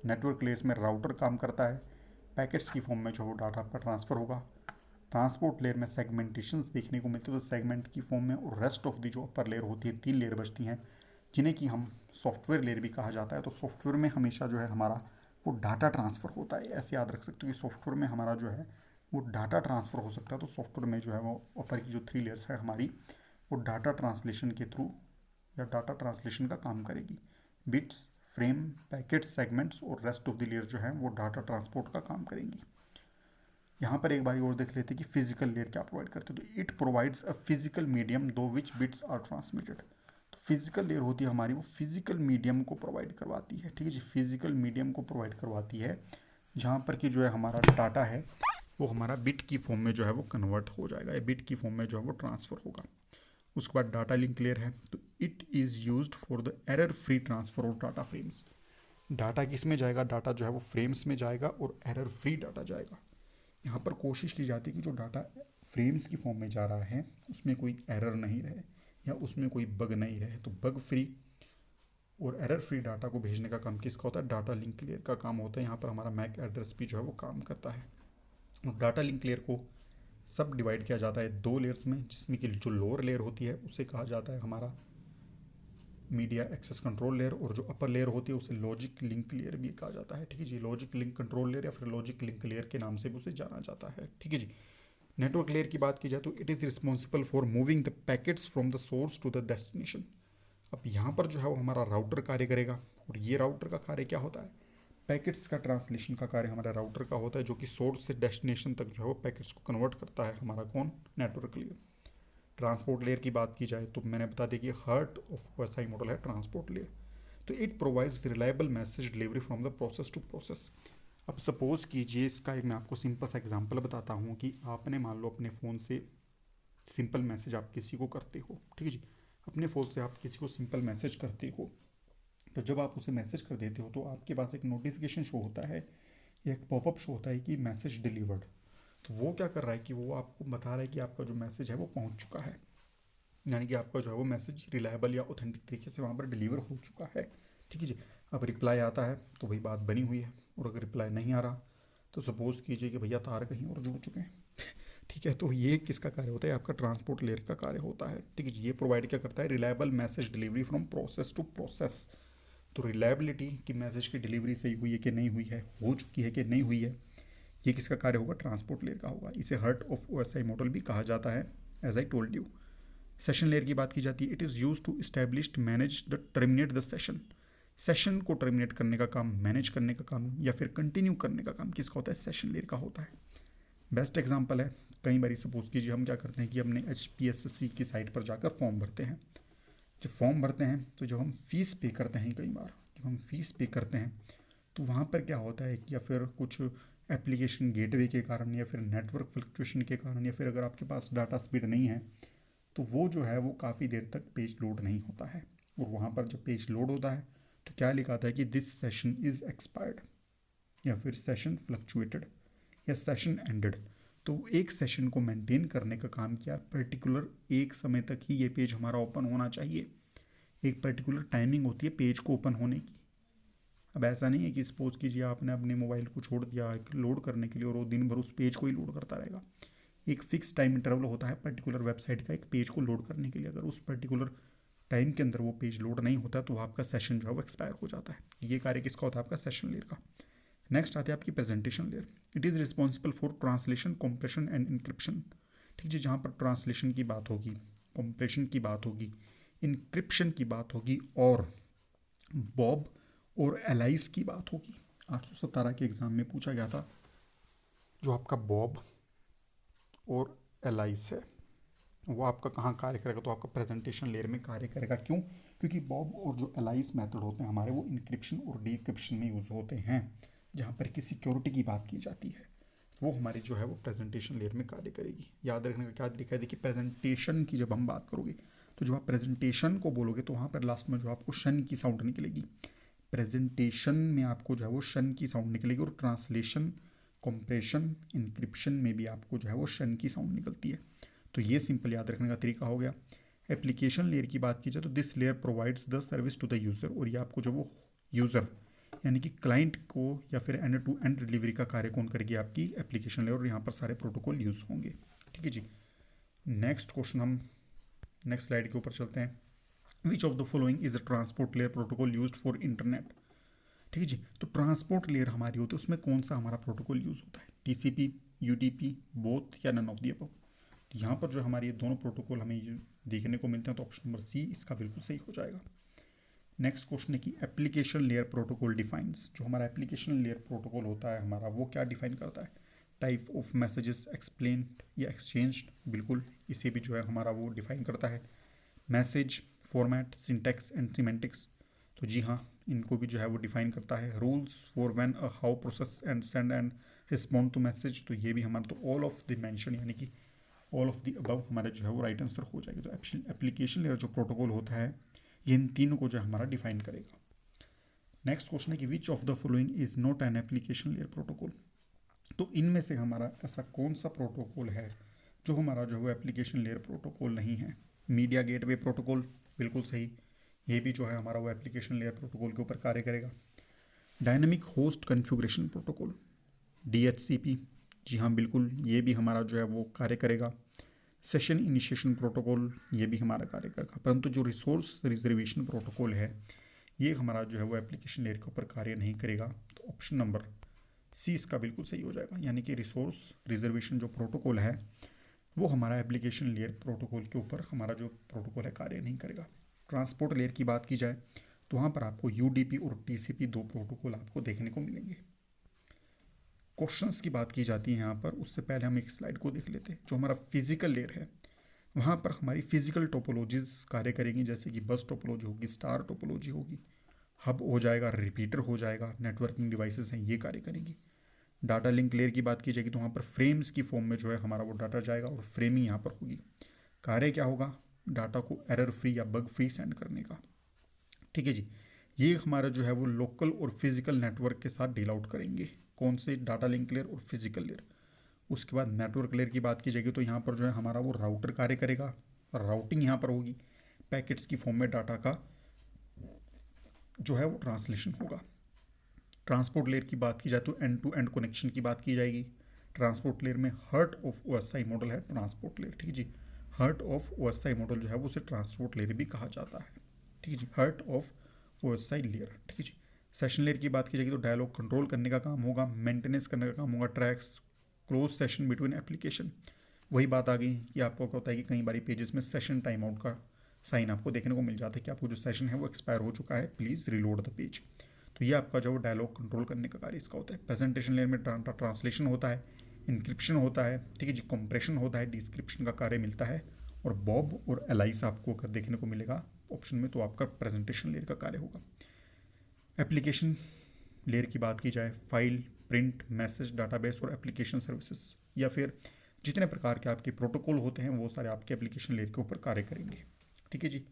नेटवर्क लेयर्स में राउटर काम करता है, पैकेट्स की फॉर्म में जो है वो डाटा आपका ट्रांसफ़र होगा। ट्रांसपोर्ट लेयर में सेगमेंटेशंस देखने को मिलते हैं तो सेगमेंट की फॉर्म में, और रेस्ट ऑफ दी जो अपर लेयर होती है 3 लेयर बचती हैं जिन्हें कि हम सॉफ्टवेयर लेयर भी कहा जाता है। तो सॉफ्टवेयर में हमेशा जो है हमारा वो डाटा ट्रांसफ़र होता है, ऐसे याद रख सकते हो कि सॉफ्टवेयर में हमारा जो है वो डाटा ट्रांसफ़र हो सकता है। तो सॉफ्टवेयर में जो है वो ऊपर की जो 3 लेयर्स है हमारी वो डाटा ट्रांसलेशन के थ्रू या डाटा ट्रांसलेशन का काम करेगी। बिट्स, फ्रेम, पैकेट्स, सेगमेंट्स और रेस्ट ऑफ द लेयर जो है वो डाटा ट्रांसपोर्ट का काम करेंगी। यहाँ पर एक बार और देख लेते हैं कि फिजिकल लेयर क्या प्रोवाइड करते हैं। तो it provides a physical medium दो विच बिट्स आर ट्रांसमिटेड। तो फिजिकल लेयर होती है हमारी, वो फिजिकल मीडियम को प्रोवाइड करवाती है। ठीक है जी, फिजिकल मीडियम को प्रोवाइड करवाती है जहाँ पर कि जो है हमारा डाटा है वो हमारा बिट की फॉर्म में जो है वो कन्वर्ट हो जाएगा, या बिट की फॉर्म में जो है वो ट्रांसफ़र होगा। उसके बाद डाटा लिंक लेयर है, तो it is used for the error free transfer of data frames. Data किस में जाएगा, डाटा जो है वो फ्रेम्स में जाएगा और एरर फ्री डाटा जाएगा। यहाँ पर कोशिश की जाती है कि जो डाटा फ्रेम्स की फॉर्म में जा रहा है उसमें कोई एरर नहीं रहे या उसमें कोई बग नहीं रहे। तो बग फ्री और एरर फ्री डाटा को भेजने का काम किसका होता है, डाटा लिंक लेयर का काम होता है। यहाँ पर हमारा मैक एड्रेस भी जो है वो काम करता है। और डाटा लिंक लेयर को सब डिवाइड किया जाता है दो लेयर्स में, जिसमें कि जो लोअर लेयर होती है उसे कहा जाता है हमारा मीडिया एक्सेस कंट्रोल लेयर, और जो अपर लेयर होती है उसे लॉजिक लिंक लेयर भी कहा जाता है। ठीक है जी, लॉजिक लिंक कंट्रोल लेयर या फिर लॉजिक लिंक लेयर के नाम से भी उसे जाना जाता है। ठीक है जी। नेटवर्क लेयर की बात की जाए तो it is responsible for moving the packets from the source to the destination. अब यहाँ पर जो है वो हमारा राउटर कार्य करेगा, और ये राउटर का कार्य क्या होता है, पैकेट्स का ट्रांसलेशन का कार्य हमारा राउटर का होता है, जो कि सोर्स से डेस्टिनेशन तक जो है वो पैकेट्स को कन्वर्ट करता है हमारा कौन, नेटवर्क लेयर। ट्रांसपोर्ट लेयर की बात की जाए तो मैंने बता दिया कि हार्ट ऑफ ओएसआई मॉडल है ट्रांसपोर्ट लेयर। तो it provides reliable message delivery from the process to process. अब सपोज कीजिए, इसका एक मैं आपको सिंपल सा एग्जांपल बताता हूँ कि आपने मान लो अपने फ़ोन से सिंपल मैसेज आप किसी को करते हो। ठीक है जी, अपने फ़ोन से आप किसी को सिंपल मैसेज करते हो, तो जब आप उसे मैसेज कर देते हो तो आपके पास एक नोटिफिकेशन शो होता है या एक पॉपअप शो होता है कि मैसेज डिलीवर्ड। तो वो क्या कर रहा है कि वो आपको बता रहा है कि आपका जो मैसेज है वो पहुंच चुका है, यानी कि आपका जो है वो मैसेज रिलायबल या ऑथेंटिक तरीके से वहाँ पर डिलीवर हो चुका है। ठीक है जी। अब रिप्लाई आता है तो भाई बात बनी हुई है, और अगर रिप्लाई नहीं आ रहा तो सपोज कीजिए कि भैया तार कहीं और जुड़ चुके हैं। ठीक है, तो ये किसका कार्य होता है, आपका ट्रांसपोर्ट लेयर का कार्य होता है। ठीक है जी, ये प्रोवाइड क्या करता है, reliable message delivery from process to process. तो रिलायबिलिटी कि मैसेज की डिलीवरी सही हुई है कि नहीं हुई है, हो चुकी है कि नहीं हुई है, ये किसका कार्य होगा, ट्रांसपोर्ट लेयर का होगा। इसे हार्ट ऑफ ओएसआई मॉडल भी कहा जाता है, as I told you. Session layer की बात की जाती है, it is use to establish manage the terminate the session. Session को टर्मिनेट करने का काम, मैनेज करने का काम या फिर कंटिन्यू करने का काम किसका होता है, सेशन लेयर का होता है। बेस्ट एग्जांपल है, कई बार सपोज कीजिए हम क्या करते हैं कि अपने HPSC की साइट पर जाकर फॉर्म भरते हैं। जब फॉर्म भरते हैं तो जब हम फीस पे करते हैं, कई बार जब हम फीस पे करते हैं तो वहाँ पर क्या होता है कि या फिर कुछ एप्लीकेशन गेटवे के कारण या फिर नेटवर्क फ्लक्चुएशन के कारण या फिर अगर आपके पास डाटा स्पीड नहीं है तो वो जो है वो काफ़ी देर तक पेज लोड नहीं होता है। और वहाँ पर जब पेज लोड होता है तो क्या लिखा आता है कि दिस सेशन इज़ एक्सपायर्ड या फिर सेशन फ्लक्चुएटेड या सेशन एंडेड। तो एक सेशन को मेंटेन करने का काम किया, पर्टिकुलर एक समय तक ही ये पेज हमारा ओपन होना चाहिए, एक पर्टिकुलर टाइमिंग होती है पेज को ओपन होने की। अब ऐसा नहीं है कि सपोज कीजिए आपने अपने मोबाइल को छोड़ दिया लोड करने के लिए और वो दिन भर उस पेज को ही लोड करता रहेगा। एक फिक्स टाइम इंटरवल होता है पर्टिकुलर वेबसाइट का एक पेज को लोड करने के लिए, अगर उस पर्टिकुलर टाइम के अंदर वो पेज लोड नहीं होता तो आपका सेशन जो है वो एक्सपायर हो जाता है। ये कार्य किसका होता है, आपका सेशन लेयर का। नेक्स्ट आते हैं आपकी presentation layer. It is responsible for translation, compression and encryption. ठीक है, जहाँ पर ट्रांसलेशन की बात होगी, कॉम्प्रेशन की बात होगी, इंक्रिप्शन की बात होगी और बॉब और एलाइस की बात होगी। 817 के एग्ज़ाम में पूछा गया था, जो आपका बॉब और एलाइस है वो आपका कहाँ कार्य करेगा, तो आपका प्रेजेंटेशन लेयर में कार्य करेगा। क्यों, क्योंकि बॉब और जो एलाइस मेथड होते हैं हमारे वो इंक्रिप्शन और डीक्रिप्शन में यूज़ होते हैं, जहाँ पर की सिक्योरिटी की बात की जाती है। वो हमारी जो है वो प्रेजेंटेशन लेयर में कार्य करेगी। याद रखने का क्या तरीका है, देखिए प्रेजेंटेशन की जब हम बात करोगे तो जब आप प्रेजेंटेशन को बोलोगे तो वहाँ पर लास्ट में जो आपको शन की साउंड निकलेगी। प्रेजेंटेशन में आपको जो है वो शन की साउंड निकलेगी, और ट्रांसलेशन, कंप्रेशन, इंक्रिप्शन में भी आपको जो है वो शन की साउंड निकलती है। तो ये सिंपल याद रखने का तरीका हो गया। एप्लीकेशन लेयर की बात की जाए तो this layer provides the service to the user, और ये आपको जो वो यूज़र यानी कि क्लाइंट को या फिर एंड टू एंड डिलीवरी का कार्य कौन करेगी, आपकी एप्लीकेशन लेयर, और यहाँ पर सारे प्रोटोकॉल यूज़ होंगे। ठीक है जी। नेक्स्ट क्वेश्चन, हम नेक्स्ट स्लाइड के ऊपर चलते हैं। विच of the following is a transport layer protocol used for internet. ठीक है जी, तो ट्रांसपोर्ट लेयर हमारी होती है, उसमें कौन सा हमारा प्रोटोकॉल यूज़ होता है, TCP, UDP, बोथ या नन ऑफ द अबव। यहाँ पर जो हमारे ये दोनों प्रोटोकॉल हमें देखने को मिलते हैं, तो ऑप्शन नंबर सी इसका बिल्कुल सही हो जाएगा। नेक्स्ट क्वेश्चन है कि एप्लीकेशन लेयर प्रोटोकॉल डिफाइंस। जो हमारा एप्लीकेशन लेयर प्रोटोकॉल होता है हमारा, वो क्या डिफाइन करता है, टाइप ऑफ मैसेजेस एक्सप्लेन्ड या एक्सचेंज, बिल्कुल इसे भी जो है हमारा वो डिफाइन करता है। Message format, syntax and semantics, तो जी हाँ इनको भी जो है वो डिफाइन करता है। Rules for when a how process and send and respond to message, तो ये भी हमारा, तो ऑल ऑफ द मेंशन यानी कि ऑल ऑफ द अबव हमारा जो है वो राइट आंसर हो जाएगा। तो एप्लीकेशन लेयर जो प्रोटोकॉल होता है ये इन तीनों को जो है हमारा डिफाइन करेगा। नेक्स्ट क्वेश्चन है कि विच of the following is not an application layer protocol. तो इनमें से हमारा ऐसा कौन सा प्रोटोकॉल है जो हमारा जो है वो एप्लीकेशन लेयर प्रोटोकॉल नहीं है। मीडिया गेटवे प्रोटोकॉल बिल्कुल सही, ये भी जो है हमारा वो एप्लीकेशन लेयर प्रोटोकॉल के ऊपर कार्य करेगा। Dynamic host configuration protocol DHCP, जी हाँ बिल्कुल, ये भी हमारा जो है वो कार्य करेगा। सेशन इनिशिएशन प्रोटोकॉल, ये भी हमारा कार्य करेगा। परंतु जो रिसोर्स रिजर्वेशन प्रोटोकॉल है ये हमारा जो है वो एप्लीकेशन लेयर के ऊपर कार्य नहीं करेगा। तो ऑप्शन नंबर सी इसका बिल्कुल सही हो जाएगा, यानी कि रिसोर्स रिजर्वेशन जो प्रोटोकॉल है वो हमारा एप्लीकेशन लेयर प्रोटोकॉल के ऊपर हमारा जो प्रोटोकॉल है कार्य नहीं करेगा। ट्रांसपोर्ट लेयर की बात की जाए तो वहाँ पर आपको UDP और TCP दो प्रोटोकॉल आपको देखने को मिलेंगे। क्वेश्चंस की बात की जाती है यहाँ पर, उससे पहले हम एक स्लाइड को देख लेते हैं। जो हमारा फिजिकल लेयर है वहाँ पर हमारी फिजिकल टोपोलॉजीज कार्य करेंगी, जैसे कि बस टोपोलॉजी होगी, स्टार टोपोलॉजी होगी, हब हो जाएगा, रिपीटर हो जाएगा, नेटवर्किंग डिवाइसेस हैं ये कार्य करेंगी। डाटा लिंक लेयर की बात की जाएगी तो वहाँ पर फ्रेम्स की फॉर्म में जो है हमारा वो डाटा जाएगा और फ्रेमिंग यहाँ पर होगी। कार्य क्या होगा, डाटा को एरर फ्री या बग फ्री सेंड करने का। ठीक है जी, ये हमारा जो है वो लोकल और फिजिकल नेटवर्क के साथ डील आउट करेंगे। कौन से, डाटा लिंक लेयर और फिजिकल लेयर। उसके बाद नेटवर्क लेयर की बात की जाएगी तो यहाँ पर जो है हमारा वो राउटर कार्य करेगा, राउटिंग यहाँ पर होगी, पैकेट्स की फॉर्म में डाटा का जो है वो ट्रांसलेशन होगा। ट्रांसपोर्ट लेयर की बात की जाए तो एंड टू एंड कनेक्शन की बात की जाएगी। ट्रांसपोर्ट लेयर में हार्ट ऑफ OSI मॉडल है ट्रांसपोर्ट लेयर। ठीक है जी, हार्ट ऑफ OSI मॉडल जो है वो उसे ट्रांसपोर्ट लेयर भी कहा जाता है। ठीक है जी, हार्ट ऑफ OSI लेयर। ठीक है जी, सेशन लेयर की बात की जाएगी तो डायलॉग कंट्रोल करने का काम होगा, मेंटेनेंस करने का काम होगा, tracks close session between application. वही बात आ गई कि आपको क्या होता है कि कई बारी पेजेस में सेशन टाइम आउट का साइन आपको देखने को मिल जाता है कि आपको जो सेशन है वो एक्सपायर हो चुका है, प्लीज़ रिलोड द पेज। तो ये आपका जो डायलॉग कंट्रोल करने का कार्य इसका होता है। प्रेजेंटेशन लेयर में डाटा ट्रांसलेशन होता है, इंक्रिप्शन होता है, ठीक है जी, कंप्रेशन होता है, डिस्क्रिप्शन का कार्य मिलता है, और बॉब और एलाइस आपको अगर देखने को मिलेगा ऑप्शन में तो आपका प्रेजेंटेशन लेयर का कार्य होगा। एप्लीकेशन लेयर की बात की जाए, फाइल, प्रिंट, मैसेज, डाटाबेस और एप्लीकेशन सर्विसेज, या फिर जितने प्रकार के आपके प्रोटोकॉल होते हैं वो सारे आपके एप्लीकेशन लेयर के ऊपर कार्य करेंगे। ठीक है जी,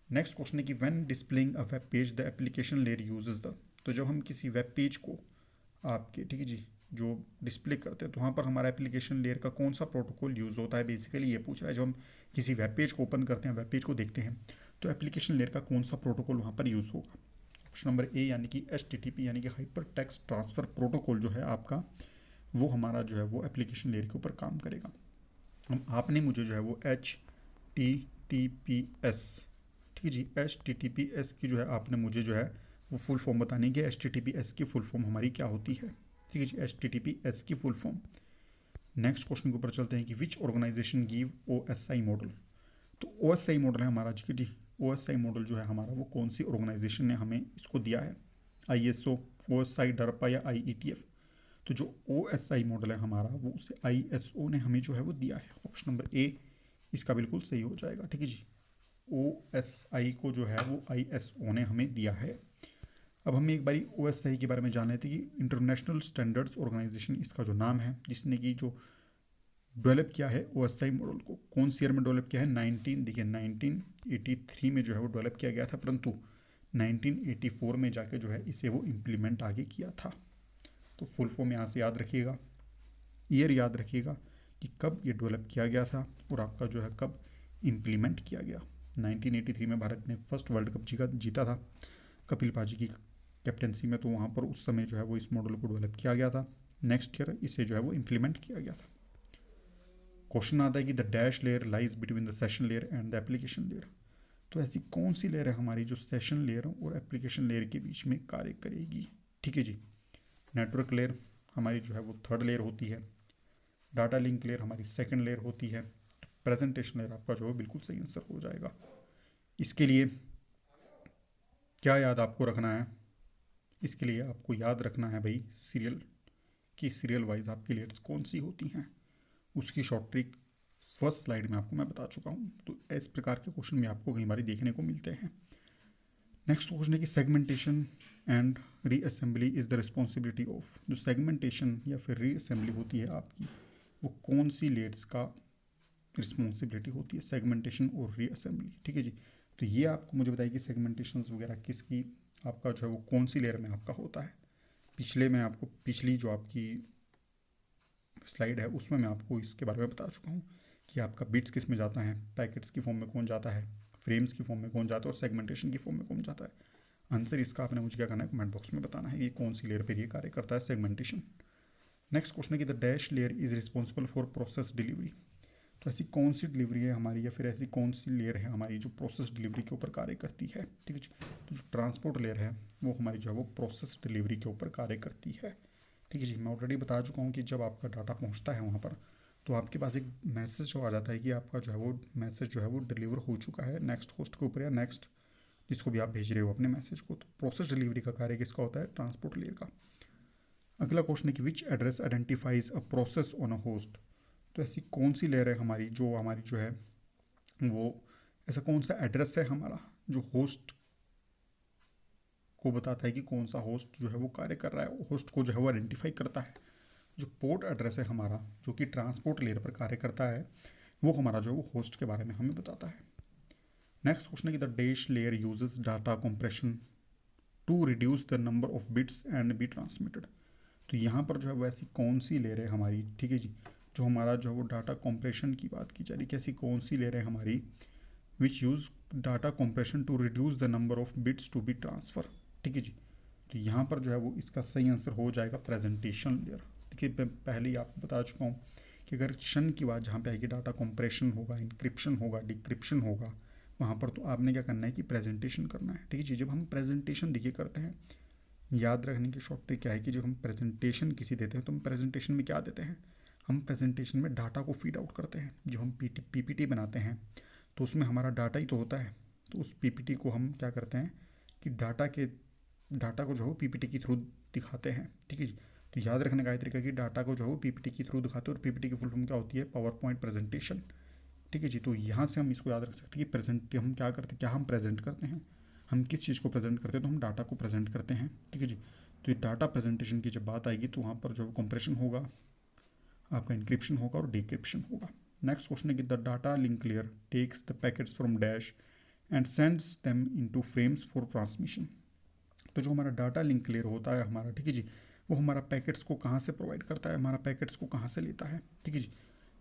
नेक्स्ट क्वेश्चन है कि when displaying a web page the application layer uses the. तो जब हम किसी वेब पेज को आपके, ठीक है जी, जो डिस्प्ले करते हैं तो वहाँ पर हमारा एप्लीकेशन लेयर का कौन सा प्रोटोकॉल यूज़ होता है, बेसिकली ये पूछ रहा है। जब हम किसी वेब पेज को ओपन करते हैं, वेब पेज को देखते हैं, तो एप्लीकेशन लेयर का कौन सा प्रोटोकॉल वहाँ पर यूज़ होगा। ऑप्शन नंबर ए यानी कि HTTP यानी कि हाइपर टेक्स्ट ट्रांसफ़र प्रोटोकॉल जो है आपका, वो हमारा जो है वो एप्लीकेशन लेयर के ऊपर काम करेगा। हम आपने मुझे जो है वो HTTPS, ठीक है जी, HTTPS की जो है आपने मुझे जो है वो फुल फॉर्म बतानी है। HTTPS की फुल फॉर्म हमारी क्या होती है। ठीक है जी, HTTPS की फुल फॉर्म। नेक्स्ट क्वेश्चन के ऊपर चलते हैं कि विच ऑर्गेनाइजेशन गिव OSI मॉडल। तो OSI मॉडल है हमारा जी, OSI मॉडल जो है हमारा वो कौन सी ऑर्गेनाइजेशन ने हमें इसको दिया है। ISO, OSI, DARPA या IETF। तो जो OSI मॉडल है हमारा वो उसे ISO ने हमें जो है वो दिया है। ऑप्शन नंबर ए इसका बिल्कुल सही हो जाएगा। ठीक है जी, OSI को जो है वो ISO ने हमें दिया है। अब हम एक बारी OSI के बारे में जान लेते हैं कि इंटरनेशनल स्टैंडर्ड्स ऑर्गेनाइजेशन इसका जो नाम है, जिसने कि जो डेवलप किया है OSI मॉडल को, कौन सी ईयर में डेवलप किया है, 1983 में जो है वो डेवलप किया गया था, परंतु 1984 में जाके जो है इसे वो इम्प्लीमेंट आगे किया था। तो फुल फॉर्म यहाँ से याद रखिएगा, ईयर याद रखिएगा कि कब ये डेवलप किया गया था और आपका जो है कब इम्प्लीमेंट किया गया। 1983 में भारत ने फर्स्ट वर्ल्ड कप जीता था कपिल पाजी की कैप्टनसी में, तो वहाँ पर उस समय जो है वो इस मॉडल को डेवलप किया गया था। नेक्स्ट ईयर इसे जो है वो इम्प्लीमेंट किया गया था। क्वेश्चन आता है कि the dash layer lies between the session layer and the application layer. तो ऐसी कौन सी लेयर है हमारी जो सेशन लेयर और एप्लीकेशन लेयर के बीच में कार्य करेगी। ठीक है जी, नेटवर्क लेयर हमारी जो है वो थर्ड लेयर होती है, डाटा लिंक लेयर हमारी सेकंड लेयर होती है, प्रेजेंटेशन लेयर आपका जो है बिल्कुल सही आंसर हो जाएगा। इसके लिए क्या याद आपको रखना है, इसके लिए आपको याद रखना है भाई सीरियल की, सीरियल वाइज आपकी लेयर्स कौन सी होती हैं, उसकी शॉर्ट ट्रिक फर्स्ट स्लाइड में आपको मैं बता चुका हूँ। तो इस प्रकार के क्वेश्चन भी आपको कई बार देखने को मिलते हैं। नेक्स्ट क्वेश्चन है कि segmentation and reassembly is the responsibility of. जो सेगमेंटेशन या फिर रीअसेंबली होती है आपकी, वो कौन सी लेयर्स का रिस्पॉन्सिबिलिटी होती है, सेगमेंटेशन और रीअसेंबली। ठीक है जी। तो ये आपको मुझे बताइए कि सेगमेंटेशन वगैरह किसकी आपका जो है वो कौन सी लेयर में आपका होता है। पिछले में आपको पिछली जो आपकी स्लाइड है उसमें मैं आपको इसके बारे में बता चुका हूँ कि आपका बिट्स किस में जाता है, पैकेट्स की फॉर्म में कौन जाता है, फ्रेम्स की फॉर्म में कौन जाता है और सेगमेंटेशन की फॉर्म में कौन जाता है। आंसर इसका आपने मुझे क्या करना है, कमेंट बॉक्स में बताना है कि कौन सी लेयर पर ये कार्य करता है, सेगमेंटेशन। नेक्स्ट क्वेश्चन है कि the dash layer is responsible for process delivery. तो ऐसी कौन सी डिलीवरी है हमारी या फिर ऐसी कौन सी लेयर है हमारी जो प्रोसेस डिलीवरी के ऊपर कार्य करती है। ठीक है जी। तो जो ट्रांसपोर्ट लेयर है वो हमारी जो है वो प्रोसेस डिलीवरी के ऊपर कार्य करती है। ठीक है जी। मैं ऑलरेडी बता चुका हूँ कि जब आपका डाटा पहुँचता है वहाँ पर तो आपके पास एक मैसेज जो आ जाता है कि आपका जो है वो मैसेज जो है वो डिलीवर हो चुका है नेक्स्ट होस्ट के ऊपर या नेक्स्ट जिसको भी आप भेज रहे हो अपने मैसेज को। तो प्रोसेस डिलीवरी का कार्य किसका होता है, ट्रांसपोर्ट लेयर का। अगला क्वेश्चन है कि which address identifies a process on a host. तो ऐसी कौन सी लेयर है हमारी जो है वो ऐसा कौन सा एड्रेस है हमारा जो होस्ट को बताता है कि कौन सा होस्ट जो है वो कार्य कर रहा है, होस्ट को जो है वो आइडेंटिफाई करता है। जो पोर्ट एड्रेस है हमारा जो कि ट्रांसपोर्ट लेयर पर कार्य करता है वो हमारा जो है वो होस्ट के बारे में हमें बताता है। नेक्स्ट क्वेश्चन है कि the dash layer uses data compression to reduce the number of bits and be transmitted. तो यहाँ पर जो है वो ऐसी कौन सी लेयर है हमारी, ठीक है जी, जो हमारा जो है वो डाटा कंप्रेशन की बात की जा रही है, कैसी कौन सी लेयर है हमारी which use data compression to reduce the number of bits to be transfer. ठीक है जी। तो यहाँ पर जो है वो इसका सही आंसर हो जाएगा प्रेजेंटेशन लेयर। देखिए मैं पहले ही आपको बता चुका हूँ कि अगर शन की बात जहाँ पे आएगी डाटा कंप्रेशन होगा, इंक्रिप्शन होगा, डिक्रिप्शन होगा, वहाँ पर तो आपने क्या करना है कि प्रेजेंटेशन करना है। ठीक है जी। जब हम प्रेजेंटेशन देखिए करते हैं, याद रखने की शॉर्ट ट्रिक क्या है कि जब हम प्रेजेंटेशन किसी देते हैं तो हम प्रेजेंटेशन में क्या देते हैं, हम प्रेजेंटेशन में डाटा को फीड आउट करते हैं। जब हम पीपीटी बनाते हैं तो उसमें हमारा डाटा ही तो होता है। तो उस पीपीटी को हम क्या करते हैं कि डाटा को जो है पीपीटी के थ्रू दिखाते हैं। ठीक है जी। तो याद रखने का एक तरीका कि डाटा को जो है पीपीटी के थ्रू दिखाते हैं और पीपीटी की फुल फॉर्म क्या होती है, पावर पॉइंट प्रेजेंटेशन। ठीक है जी। तो यहाँ से हम इसको याद रख सकते हैं कि प्रेजेंट हम क्या करते हैं, क्या हम प्रेजेंट करते हैं, हम किस चीज़ को प्रेजेंट करते हैं, तो हम डाटा को प्रेजेंट करते हैं। ठीक है जी। तो ये डाटा प्रेजेंटेशन की जब बात आएगी तो वहाँ पर जो कंप्रेशन होगा, आपका इंक्रिप्शन होगा और डिक्रिप्शन होगा। नेक्स्ट क्वेश्चन है कि the data link layer takes the packets from dash and sends them into frames for transmission. तो जो हमारा डाटा लिंक लेयर होता है हमारा, ठीक है जी, वो हमारा पैकेट्स को कहाँ से प्रोवाइड करता है, हमारा पैकेट्स को कहाँ से लेता है। ठीक है जी।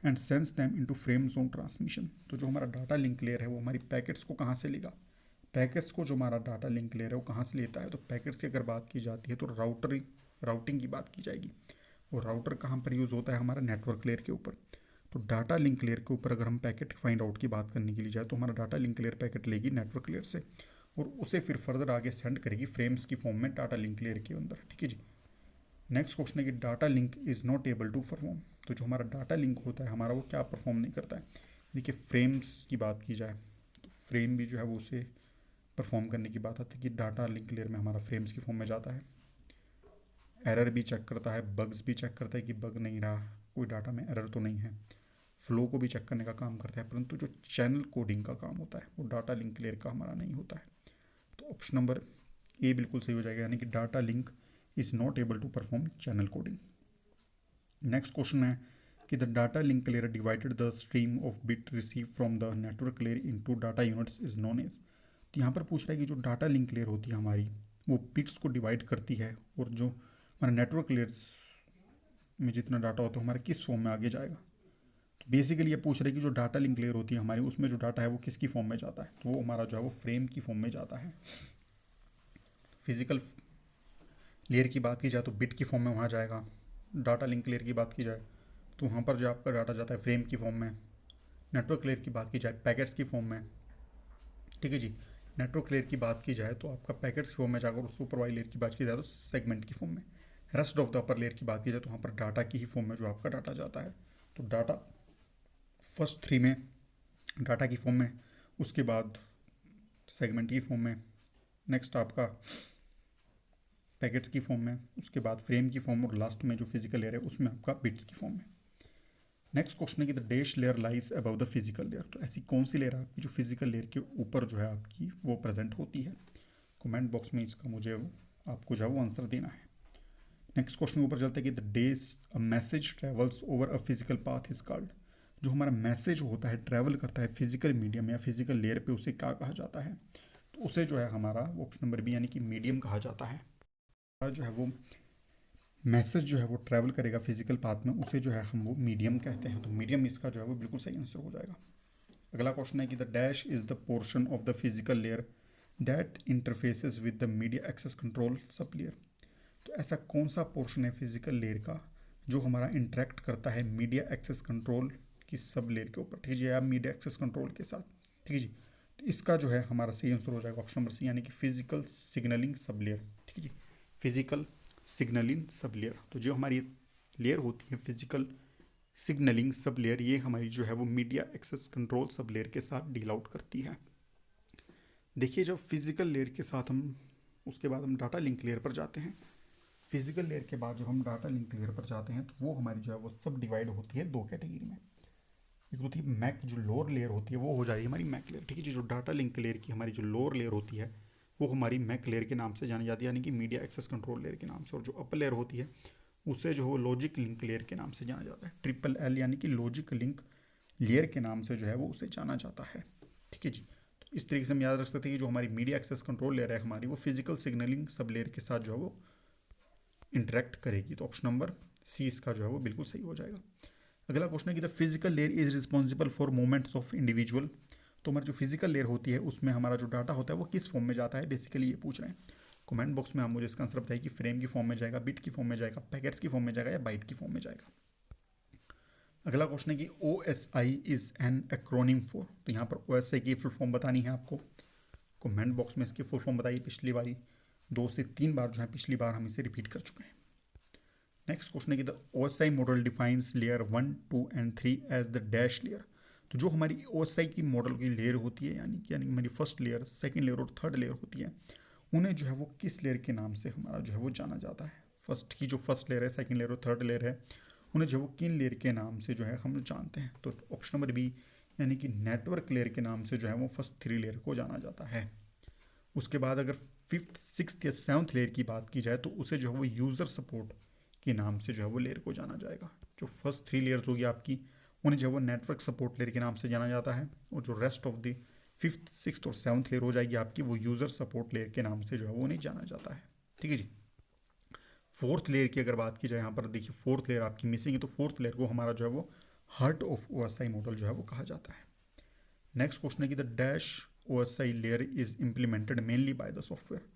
And sends them into frames on transmission. तो जो हमारा डाटा लिंक लेयर है वो हमारी पैकेट्स को कहाँ से लेगा, पैकेट्स को जो हमारा डाटा लिंक लेयर है वो कहाँ से लेता है। तो पैकेट्स की अगर बात की जाती है तो राउटिंग की बात की जाएगी। और राउटर कहाँ पर यूज़ होता है, हमारा नेटवर्क लेयर के ऊपर। तो डाटा लिंक लेयर के ऊपर अगर हम पैकेट फाइंड आउट की बात करने के लिए जाए तो हमारा डाटा लिंक लेयर पैकेट लेगी नेटवर्क लेयर से और उसे फिर फर्दर आगे सेंड करेगी फ्रेम्स की फॉर्म में डाटा लिंक लेयर के अंदर। ठीक है जी। नेक्स्ट क्वेश्चन है कि data link is not able to perform. तो जो हमारा डाटा लिंक होता है हमारा वो क्या परफॉर्म नहीं करता है। देखिए फ्रेम्स की बात की जाए तो फ्रेम भी जो है वो उसे परफॉर्म करने की बात आती है कि डाटा लिंक लेयर में हमारा फ्रेम्स की फॉर्म में जाता है, एरर भी चेक करता है, बग्स भी चेक करता है कि बग नहीं रहा, कोई डाटा में एरर तो नहीं है, फ्लो को भी चेक करने का काम करता है। परंतु जो चैनल कोडिंग का काम होता है वो डाटा लिंक लेयर का हमारा नहीं होता है। तो ऑप्शन नंबर ए बिल्कुल सही हो जाएगा, यानी कि data link is not able to perform channel coding. Next question है कि the data link layer divided the stream of bit receive from the network layer into data units is known as. तो यहाँ पर पूछ रहा है कि जो डाटा लिंक लेयर होती है हमारी वो बिट्स को डिवाइड करती है और जो हमारा नेटवर्क लेयर्स में जितना डाटा होता है हमारा किस फॉर्म में आगे जाएगा। तो बेसिकली ये पूछ रहे हैं कि जो डाटा लिंक लेयर होती है हमारी उसमें जो डाटा है वो किसकी फॉर्म में जाता है, तो वो हमारा जो है वो फ्रेम की फॉर्म में जाता है। फिजिकल लेयर की बात की जाए तो बिट की फॉर्म में वहाँ जाएगा, डाटा लिंक लेयर की बात की जाए तो वहाँ पर जो आपका डाटा जाता है फ्रेम की फॉर्म में, नेटवर्क लेयर की बात की जाए पैकेट्स की फॉर्म में। ठीक है जी। नेटवर्क लेयर की बात की जाए तो आपका पैकेट्स की फॉर्म में जाकर सुपर वाइड लेयर की बात की जाए तो सेगमेंट की फॉर्म में, rest of the upper layer की बात की जाए तो वहाँ पर डाटा की ही फॉर्म में जो आपका डाटा जाता है। तो डाटा फर्स्ट थ्री में डाटा की फॉर्म में, उसके बाद सेगमेंट की फॉर्म में, नेक्स्ट आपका पैकेट्स की फॉर्म में, उसके बाद फ्रेम की फॉर्म और लास्ट में जो फिजिकल लेयर है उसमें आपका बिट्स की फॉर्म में। नेक्स्ट क्वेश्चन है कि the dash layer lies above the physical layer. तो ऐसी कौन सी लेयर है आपकी जो फिजिकल लेयर के ऊपर जो है आपकी वो प्रेजेंट होती है। कमेंट बॉक्स में इसका मुझे आपको जो है वो आंसर देना है। नेक्स्ट क्वेश्चन के ऊपर चलते हैं कि the days a message travels over a physical path is called. जो हमारा मैसेज होता है ट्रैवल करता है फिजिकल मीडियम या फिजिकल लेयर पे, उसे क्या कहा जाता है? तो उसे जो है हमारा ऑप्शन नंबर बी यानी कि मीडियम कहा जाता है। जो है वो मैसेज जो है वो ट्रैवल करेगा फिजिकल पाथ में, उसे जो है हम वो मीडियम कहते हैं। तो मीडियम इसका जो है वो बिल्कुल सही आंसर हो जाएगा। अगला क्वेश्चन है कि the dash is the portion of the physical layer that interfaces with the media access control sub layer. तो ऐसा कौन सा पोर्शन है फिजिकल लेयर का जो हमारा इंटरेक्ट करता है मीडिया एक्सेस कंट्रोल की सब लेयर के ऊपर, ठीक है जी, या मीडिया एक्सेस कंट्रोल के साथ, ठीक है जी। तो इसका जो है हमारा सही आंसर हो जाएगा ऑप्शन नंबर सी यानी कि फिजिकल सिग्नलिंग सब लेयर, ठीक है जी। फिजिकल सिग्नलिंग सब लेयर, तो जो हमारी लेयर होती है फिजिकल सिग्नलिंग सब लेयर, ये हमारी जो है वो media access control sub layer के साथ डील आउट करती है। देखिए जब फिजिकल लेयर के साथ हम उसके बाद हम डाटा लिंक लेयर पर जाते हैं, फिजिकल लेयर के बाद जब हम डाटा लिंक लेयर पर जाते हैं तो वो हमारी जो है वो सब डिवाइड होती है दो कैटेगरी में। एक होती है मैक, जो लोअर लेयर होती है वो हो जाएगी हमारी मैक लेयर, ठीक है जी। जो डाटा लिंक लेयर की हमारी जो लोअर लेयर होती है वो हमारी मैक लेयर के नाम से जानी जाती है, यानी कि मीडिया एक्सेस कंट्रोल लेयर के नाम से। और जो अपर लेयर होती है उसे जो है लॉजिक लिंक लेयर के नाम से जाना जाता है, ट्रिपल एल यानी कि लॉजिक लिंक लेयर के नाम से जो है वो उसे जाना जाता है, ठीक है जी। तो इस तरीके से हम याद रख सकते हैं कि जो हमारी मीडिया एक्सेस कंट्रोल लेयर है हमारी, वो फिजिकल सिग्नलिंग सब लेयर के साथ जो है वो इंटरेक्ट करेगी। तो ऑप्शन नंबर सी इसका जो है वो बिल्कुल सही हो जाएगा। अगला क्वेश्चन है कि the physical layer is responsible for movements of individual. तो हमारी जो फिजिकल लेयर होती है उसमें हमारा जो डाटा होता है वो किस फॉर्म में जाता है, बेसिकली ये पूछ रहे हैं। कमेंट बॉक्स में आप मुझे इसका आंसर बताइए कि फ्रेम की फॉर्म में जाएगा, बिट की फॉर्म में जाएगा, पैकेट्स की फॉर्म में जाएगा या बाइट की फॉर्म में जाएगा। अगला क्वेश्चन है कि O S I is an acronym for. तो यहाँ पर ओ एस आई की फुल फॉर्म बतानी है आपको। कमेंट बॉक्स में इसकी फुल फॉर्म बताइए। पिछली बारी 2 से 3 बार जो है पिछली बार हम इसे रिपीट कर चुके हैं। नेक्स्ट क्वेश्चन है कि the O S I model defines layer 1, 2 and 3 as the dash layer. तो जो हमारी ओ एस आई की मॉडल की लेयर होती है, यानी हमारी फर्स्ट लेयर, सेकेंड लेयर और थर्ड लेयर होती है, उन्हें जो है वो किस लेयर के नाम से हमारा जो है वो जाना जाता है। फर्स्ट की जो फर्स्ट लेयर है, सेकेंड लेयर और थर्ड लेयर है, उन्हें जो है वो किन लेयर के नाम से जो है हम जानते हैं। तो ऑप्शन नंबर बी यानी कि नेटवर्क लेयर के नाम से जो है वो फर्स्ट 3 लेयर को जाना जाता है। उसके बाद अगर फिफ्थ, सिक्स्थ या सेवन्थ लेयर की बात की जाए तो उसे जो है वो यूज़र सपोर्ट के नाम से जो है वो लेयर को जाना जाएगा। जो फर्स्ट 3 लेयर्स होगी आपकी, उन्हें जो है वो नेटवर्क सपोर्ट लेयर के नाम से जाना जाता है। और जो rest of the fifth, sixth और सेवन्थ लेयर हो जाएगी आपकी, वो यूज़र सपोर्ट लेयर के नाम से जो है वो नहीं जाना जाता है, ठीक है जी। फोर्थ लेयर की अगर बात की जाए, यहाँ पर देखिए फोर्थ लेयर आपकी मिसिंग है, तो फोर्थ लेयर को हमारा जो है वो heart of O S I model जो है वो कहा जाता है। नेक्स्ट क्वेश्चन है कि the dash O S I layer is implemented mainly by the software.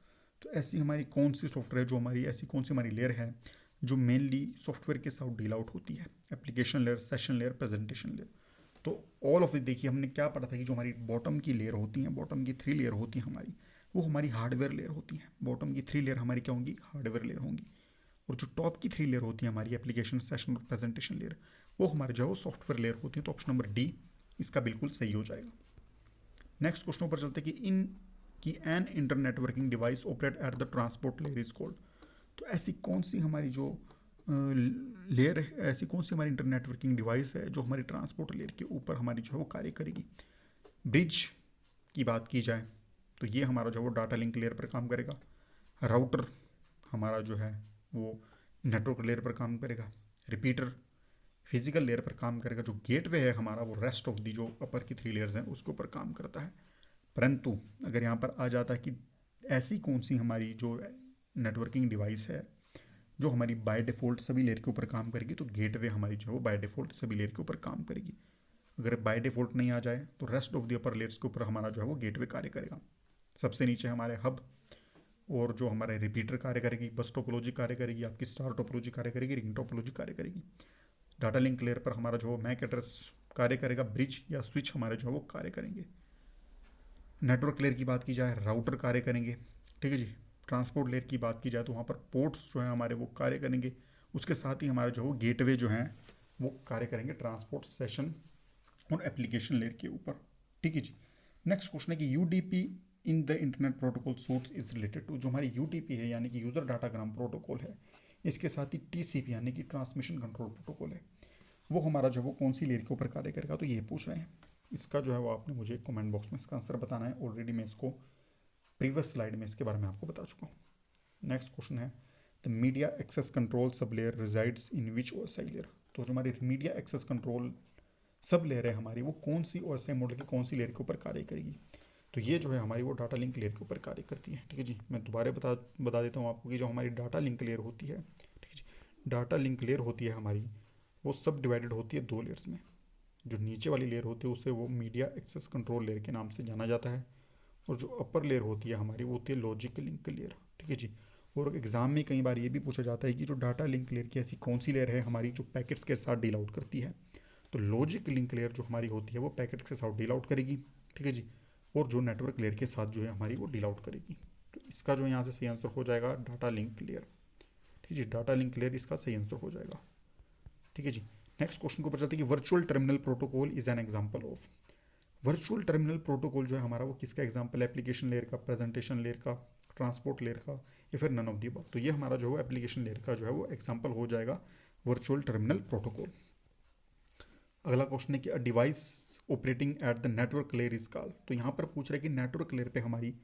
तो ऐसी हमारी कौन सी सॉफ्टवेयर, जो हमारी ऐसी कौन सी हमारी लेयर है जो मेनली सॉफ्टवेयर के साथ डील आउट होती है? Application layer, session layer, presentation layer. तो ऑल ऑफ इट देखिए, हमने क्या पढ़ा था कि जो हमारी बॉटम की लेयर होती हैं, बॉटम की 3 लेयर होती हैं हमारी, वो हमारी हार्डवेयर लेयर होती है। बॉटम की 3 लेयर हमारी क्या होंगी? हार्डवेयर लेयर होंगी। और जो टॉप की 3 लेयर होती है हमारी, एप्लीकेशन, सेशन और प्रेजेंटेशन लेयर, वो हमारे जो है वो सॉफ्टवेयर लेयर होती है। तो ऑप्शन नंबर डी इसका बिल्कुल सही हो जाएगा। नेक्स्ट क्वेश्चन पर चलते कि इन की an internetworking device operate at the transport layer is called. तो ऐसी कौन सी हमारी जो लेयर है, ऐसी कौन सी हमारी इंटर नेटवर्किंग डिवाइस है जो हमारी ट्रांसपोर्ट लेयर के ऊपर हमारी जो है वो कार्य करेगी? ब्रिज की बात की जाए तो ये हमारा जो है वो डाटा लिंक लेयर पर काम करेगा। राउटर हमारा जो है वो नेटवर्क लेयर पर काम करेगा। रिपीटर फिजिकल लेयर पर काम करेगा। जो गेटवे है हमारा, वो रेस्ट ऑफ दी जो अपर की 3 लेयर्स हैं उसके ऊपर काम करता है। परंतु अगर यहाँ पर आ जाता है कि ऐसी कौन सी हमारी जो नेटवर्किंग डिवाइस है जो हमारी बाय डिफ़ॉल्ट सभी लेयर के ऊपर काम करेगी, तो गेटवे हमारी जो है वो बाय डिफ़ॉल्ट सभी लेयर के ऊपर काम करेगी। अगर बाय डिफ़ॉल्ट नहीं आ जाए तो rest of the upper layers के ऊपर हमारा जो है वो गेटवे कार्य करेगा। सबसे नीचे हमारे हब और जो हमारे रिपीटर कार्य करेगी, बस टोपोलॉजी कार्य करेगी, आपकी स्टार टोपोलॉजी कार्य करेगी, रिंग टोपोलॉजी कार्य करेगी। डाटा लिंक लेयर पर हमारा जो मैक एड्रेस कार्य करेगा, ब्रिज या स्विच हमारे जो है वो कार्य करेंगे। नेटवर्क लेयर की बात की जाए, राउटर कार्य करेंगे, ठीक है जी। ट्रांसपोर्ट लेयर की बात की जाए तो वहाँ पर पोर्ट्स जो हैं हमारे वो कार्य करेंगे। उसके साथ ही हमारे जो वो गेटवे जो हैं वो कार्य करेंगे ट्रांसपोर्ट, सेशन और एप्लीकेशन लेयर के ऊपर, ठीक है जी। नेक्स्ट क्वेश्चन है कि U D P in the internet protocol suites is related to. जो हमारी यू टी पी है यानी कि यूज़र डाटाग्राम प्रोटोकॉल है, इसके साथ ही टी सी पी यानी कि ट्रांसमिशन कंट्रोल प्रोटोकॉल है, वो हमारा जो वो कौन सी लेयर के ऊपर कार्य करेगा? तो ये पूछ रहे हैं। इसका जो है वो आपने मुझे कमेंट बॉक्स में इसका आंसर बताना है। ऑलरेडी मैं इसको प्रीवियस स्लाइड में इसके बारे में आपको बता चुका हूँ। नेक्स्ट क्वेश्चन है the media access control sub layer resides in which O S I layer. तो जो हमारी media access control sub layer है हमारी, वो कौन सी OSI मॉडल की कौन सी लेयर के ऊपर कार्य करेगी। तो ये जो है हमारी वो डाटा लिंक लेयर के ऊपर कार्य करती है। ठीक है जी, मैं दोबारा बता देता हूँ आपको कि जो हमारी डाटा लिंक लेयर होती है, ठीक है जी, डाटा लिंक लेयर होती है हमारी, वो सब डिवाइडेड होती है दो लेयर्स में। जो नीचे वाली लेयर होती है उसे वो मीडिया एक्सेस कंट्रोल लेयर के नाम से जाना जाता है, और जो अपर लेयर होती है हमारी वो होती है लॉजिक लिंक लेयर। ठीक है जी। और एग्जाम में कई बार ये भी पूछा जाता है कि जो डाटा लिंक लेयर की ऐसी कौन सी लेयर है हमारी जो पैकेट्स के साथ डील आउट करती है। तो लॉजिक लिंक लेयर जो हमारी होती है वो पैकेट्स के साथ डील आउट करेगी। ठीक है जी। और जो नेटवर्क लेयर के साथ जो है हमारी वो डील आउट करेगी। तो इसका जो यहाँ से सही आंसर हो जाएगा डाटा लिंक लेयर। ठीक है जी, डाटा लिंक लेयर इसका सही आंसर हो जाएगा। ठीक है जी। नेक्स्ट क्वेश्चन को ऊपर चलते हैं कि virtual terminal protocol is an example of. Virtual terminal protocol जो है हमारा वो किसका एग्जांपल है, एप्लीकेशन लेयर का, प्रेजेंटेशन लेयर का, ट्रांसपोर्ट लेयर का, या फिर नन ऑफ दी अबव। तो ये हमारा जो है एप्लीकेशन लेयर का जो है वो एग्जांपल हो जाएगा वर्चुअल टर्मिनल प्रोटोकॉल। अगला क्वेश्चन है कि a device operating at the network layer is called. तो यहाँ पर पूछ रहा है कि नेटवर्क लेयर पे हमारी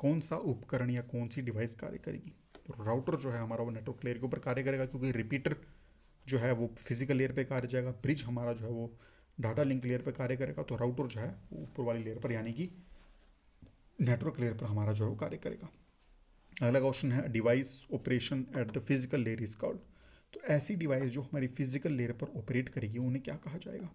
कौन सा उपकरण या कौन सी डिवाइस कार्य करेगी। तो राउटर जो है हमारा वो नेटवर्क लेयर के ऊपर कार्य करेगा, क्योंकि रिपीटर जो है वो फिजिकल लेयर पे कार्य जाएगा, ब्रिज हमारा जो है वो डाटा लिंक लेयर पे कार्य करेगा, तो राउटर जो है वो ऊपर वाली लेयर पर यानी कि नेटवर्क लेयर पर हमारा जो है वो कार्य करेगा। अगला क्वेश्चन है device operation at the physical layer is called. तो ऐसी डिवाइस जो हमारी फिजिकल लेयर पर ऑपरेट करेगी उन्हें क्या कहा जाएगा,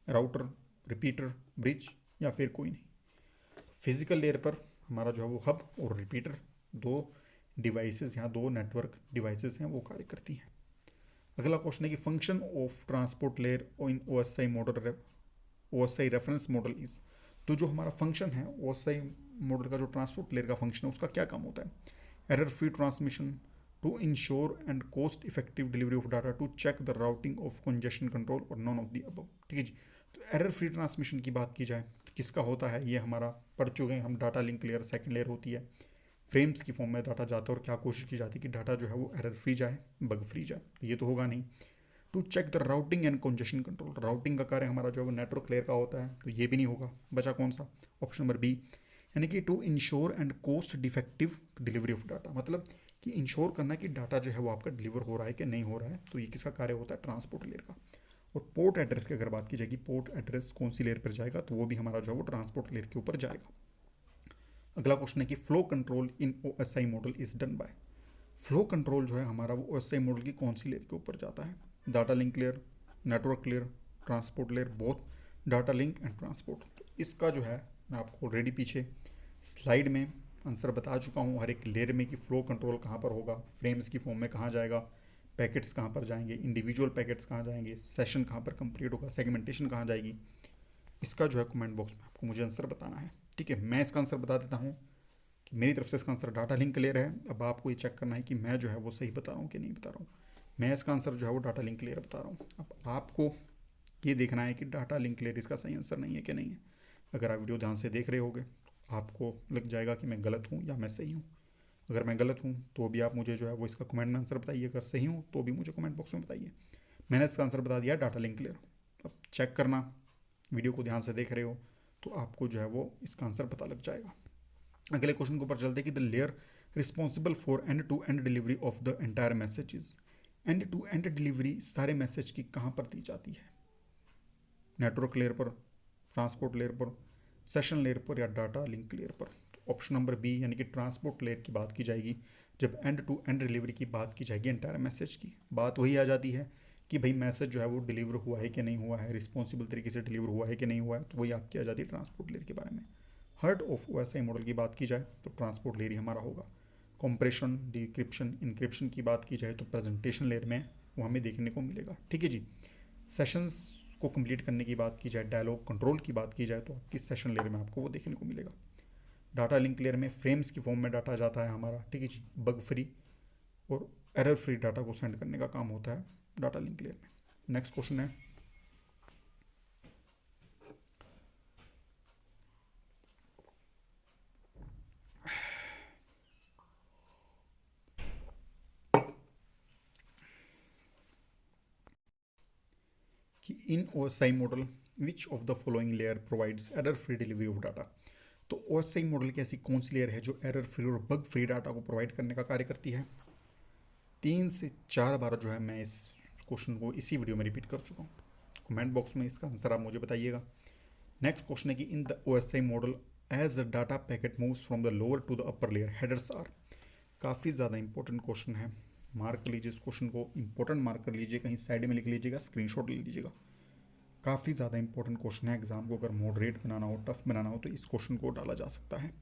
राउटर, रिपीटर, ब्रिज, या फिर कोई नहीं। फिजिकल लेयर पर हमारा जो है वो हब और रिपीटर दो डिवाइसेस, यहाँ दो नेटवर्क डिवाइसेस हैं वो कार्य करती हैं। अगला क्वेश्चन है कि function of transport layer in OSI model, OSI reference model is. तो जो हमारा फंक्शन है OSI मॉडल का, जो ट्रांसपोर्ट लेयर का फंक्शन है उसका क्या काम होता है, error free transmission, to ensure and cost effective delivery of data, to check the routing of congestion control, और नॉन ऑफ द अबव। ठीक है जी। तो एरर फ्री ट्रांसमिशन की बात की जाए तो किसका होता है, ये हमारा पढ़ चुके हैं हम, data link layer second layer होती है। फ्रेम्स की फॉर्म में डाटा जाता है और क्या कोशिश की जाती है कि डाटा जो है वो एरर फ्री जाए, बग फ्री जाए, तो ये तो होगा नहीं। To check the routing and congestion control, routing का कार्य हमारा जो है वो नेटवर्क लेयर का होता है, तो ये भी नहीं होगा। बचा कौन सा, ऑप्शन नंबर बी, यानी कि to ensure and cost defective delivery of data, मतलब कि इंश्योर करना कि डाटा जो है वो आपका डिलीवर हो रहा है कि नहीं हो रहा है, तो ये किसका कार्य होता है, ट्रांसपोर्ट लेयर का। और पोर्ट एड्रेस की अगर बात की जाएगी, पोर्ट एड्रेस कौन सी लेयर पर जाएगा, तो वो भी हमारा जो है वो ट्रांसपोर्ट लेयर के ऊपर जाएगा। अगला क्वेश्चन है कि flow control in OSI model is done by. Flow control जो है हमारा वो OSI मॉडल की कौन सी लेयर के ऊपर जाता है, data link layer, network layer, transport layer, both data link and transport. तो इसका जो है मैं आपको ऑलरेडी पीछे स्लाइड में आंसर बता चुका हूँ हर एक लेयर में कि फ्लो कंट्रोल कहाँ पर होगा, फ्रेम्स की फॉर्म में कहाँ जाएगा, पैकेट्स कहाँ पर जाएंगे, इंडिविजुअल पैकेट्स कहाँ जाएंगे, सेशन कहाँ पर कंप्लीट होगा, सेगमेंटेशन कहाँ जाएगी। इसका जो है कमेंट बॉक्स में आपको मुझे आंसर बताना है। ठीक है, मैं इसका आंसर बता देता हूँ कि मेरी तरफ से इसका आंसर डाटा लिंक लेयर है। अब आपको ये चेक करना है कि मैं जो है वो सही बता रहा हूँ कि नहीं बता रहा हूँ। मैं इसका आंसर जो है वो डाटा लिंक लेयर बता रहा हूँ। अब आपको ये देखना है कि डाटा लिंक लेयर इसका सही आंसर नहीं है कि नहीं है। अगर आप वीडियो ध्यान से देख रहे होगे तो आपको लग जाएगा कि मैं गलत हूँ या मैं सही हूँ। अगर मैं गलत हूँ तो भी आप मुझे जो है वो इसका कमेंट में आंसर बताइए, अगर सही हूँ तो भी मुझे कमेंट बॉक्स में बताइए। मैंने इसका आंसर बता दिया डाटा लिंक लेयर। अब चेक करना, वीडियो को ध्यान से देख रहे हो तो आपको जो है वो इसका आंसर पता लग जाएगा। अगले क्वेश्चन के ऊपर चलते हैं कि the layer responsible for end to end delivery of the entire messages. End to end delivery सारे मैसेज की कहाँ पर दी जाती है, नेटवर्क लेयर पर, ट्रांसपोर्ट लेयर पर, सेशन लेयर पर, या डाटा लिंक लेयर पर। तो ऑप्शन नंबर बी यानी कि ट्रांसपोर्ट लेयर की बात की जाएगी जब एंड टू एंड डिलीवरी की बात की जाएगी एंटायर मैसेज की। बात वही आ जाती है कि भाई मैसेज जो है वो डिलीवर हुआ है कि नहीं हुआ है, रिस्पॉन्सिबल तरीके से डिलीवर हुआ है कि नहीं हुआ है, तो वही आपकी आ जाती है ट्रांसपोर्ट लेयर के बारे में। हार्ट ऑफ OSI मॉडल की बात की जाए तो ट्रांसपोर्ट लेयर ही हमारा होगा। कॉम्प्रेशन, डिक्रिप्शन, इंक्रिप्शन की बात की जाए तो प्रेजेंटेशन लेयर में वो हमें देखने को मिलेगा। ठीक है जी। सेशंस को कंप्लीट करने की बात की जाए, डायलॉग कंट्रोल की बात की जाए तो आपकी सेशन लेयर में आपको वो देखने को मिलेगा। डाटा लिंक लेयर में फ्रेम्स की फॉर्म में डाटा जाता है हमारा, ठीक है जी, बग फ्री और एरर फ्री डाटा को सेंड करने का काम होता है डाटा लिंक लेयर में। नेक्स्ट क्वेश्चन है कि in OSI model which of the following layer provides error free delivery of data. तो OSI मॉडल की ऐसी कौन सी लेयर है जो एरर फ्री और बग फ्री डाटा को प्रोवाइड करने का कार्य करती है। 3 से 4 बार जो है मैं इस क्वेश्चन को इसी वीडियो में रिपीट कर चुका हूँ, कमेंट बॉक्स में इसका आंसर आप मुझे बताइएगा। नेक्स्ट क्वेश्चन है कि in the OSI model as the data packet moves from the lower to the upper layer headers are. काफ़ी ज़्यादा इंपॉर्टेंट क्वेश्चन है, मार्क कर लीजिए इस क्वेश्चन को, इंपॉर्टेंट मार्क कर लीजिए, कहीं साइड में लिख लीजिएगा, स्क्रीनशॉट ले लीजिएगा। काफ़ी ज़्यादा इंपॉर्टेंट क्वेश्चन है, एग्जाम को अगर मॉडरेट बनाना हो, टफ बनाना हो, तो इस क्वेश्चन को डाला जा सकता है।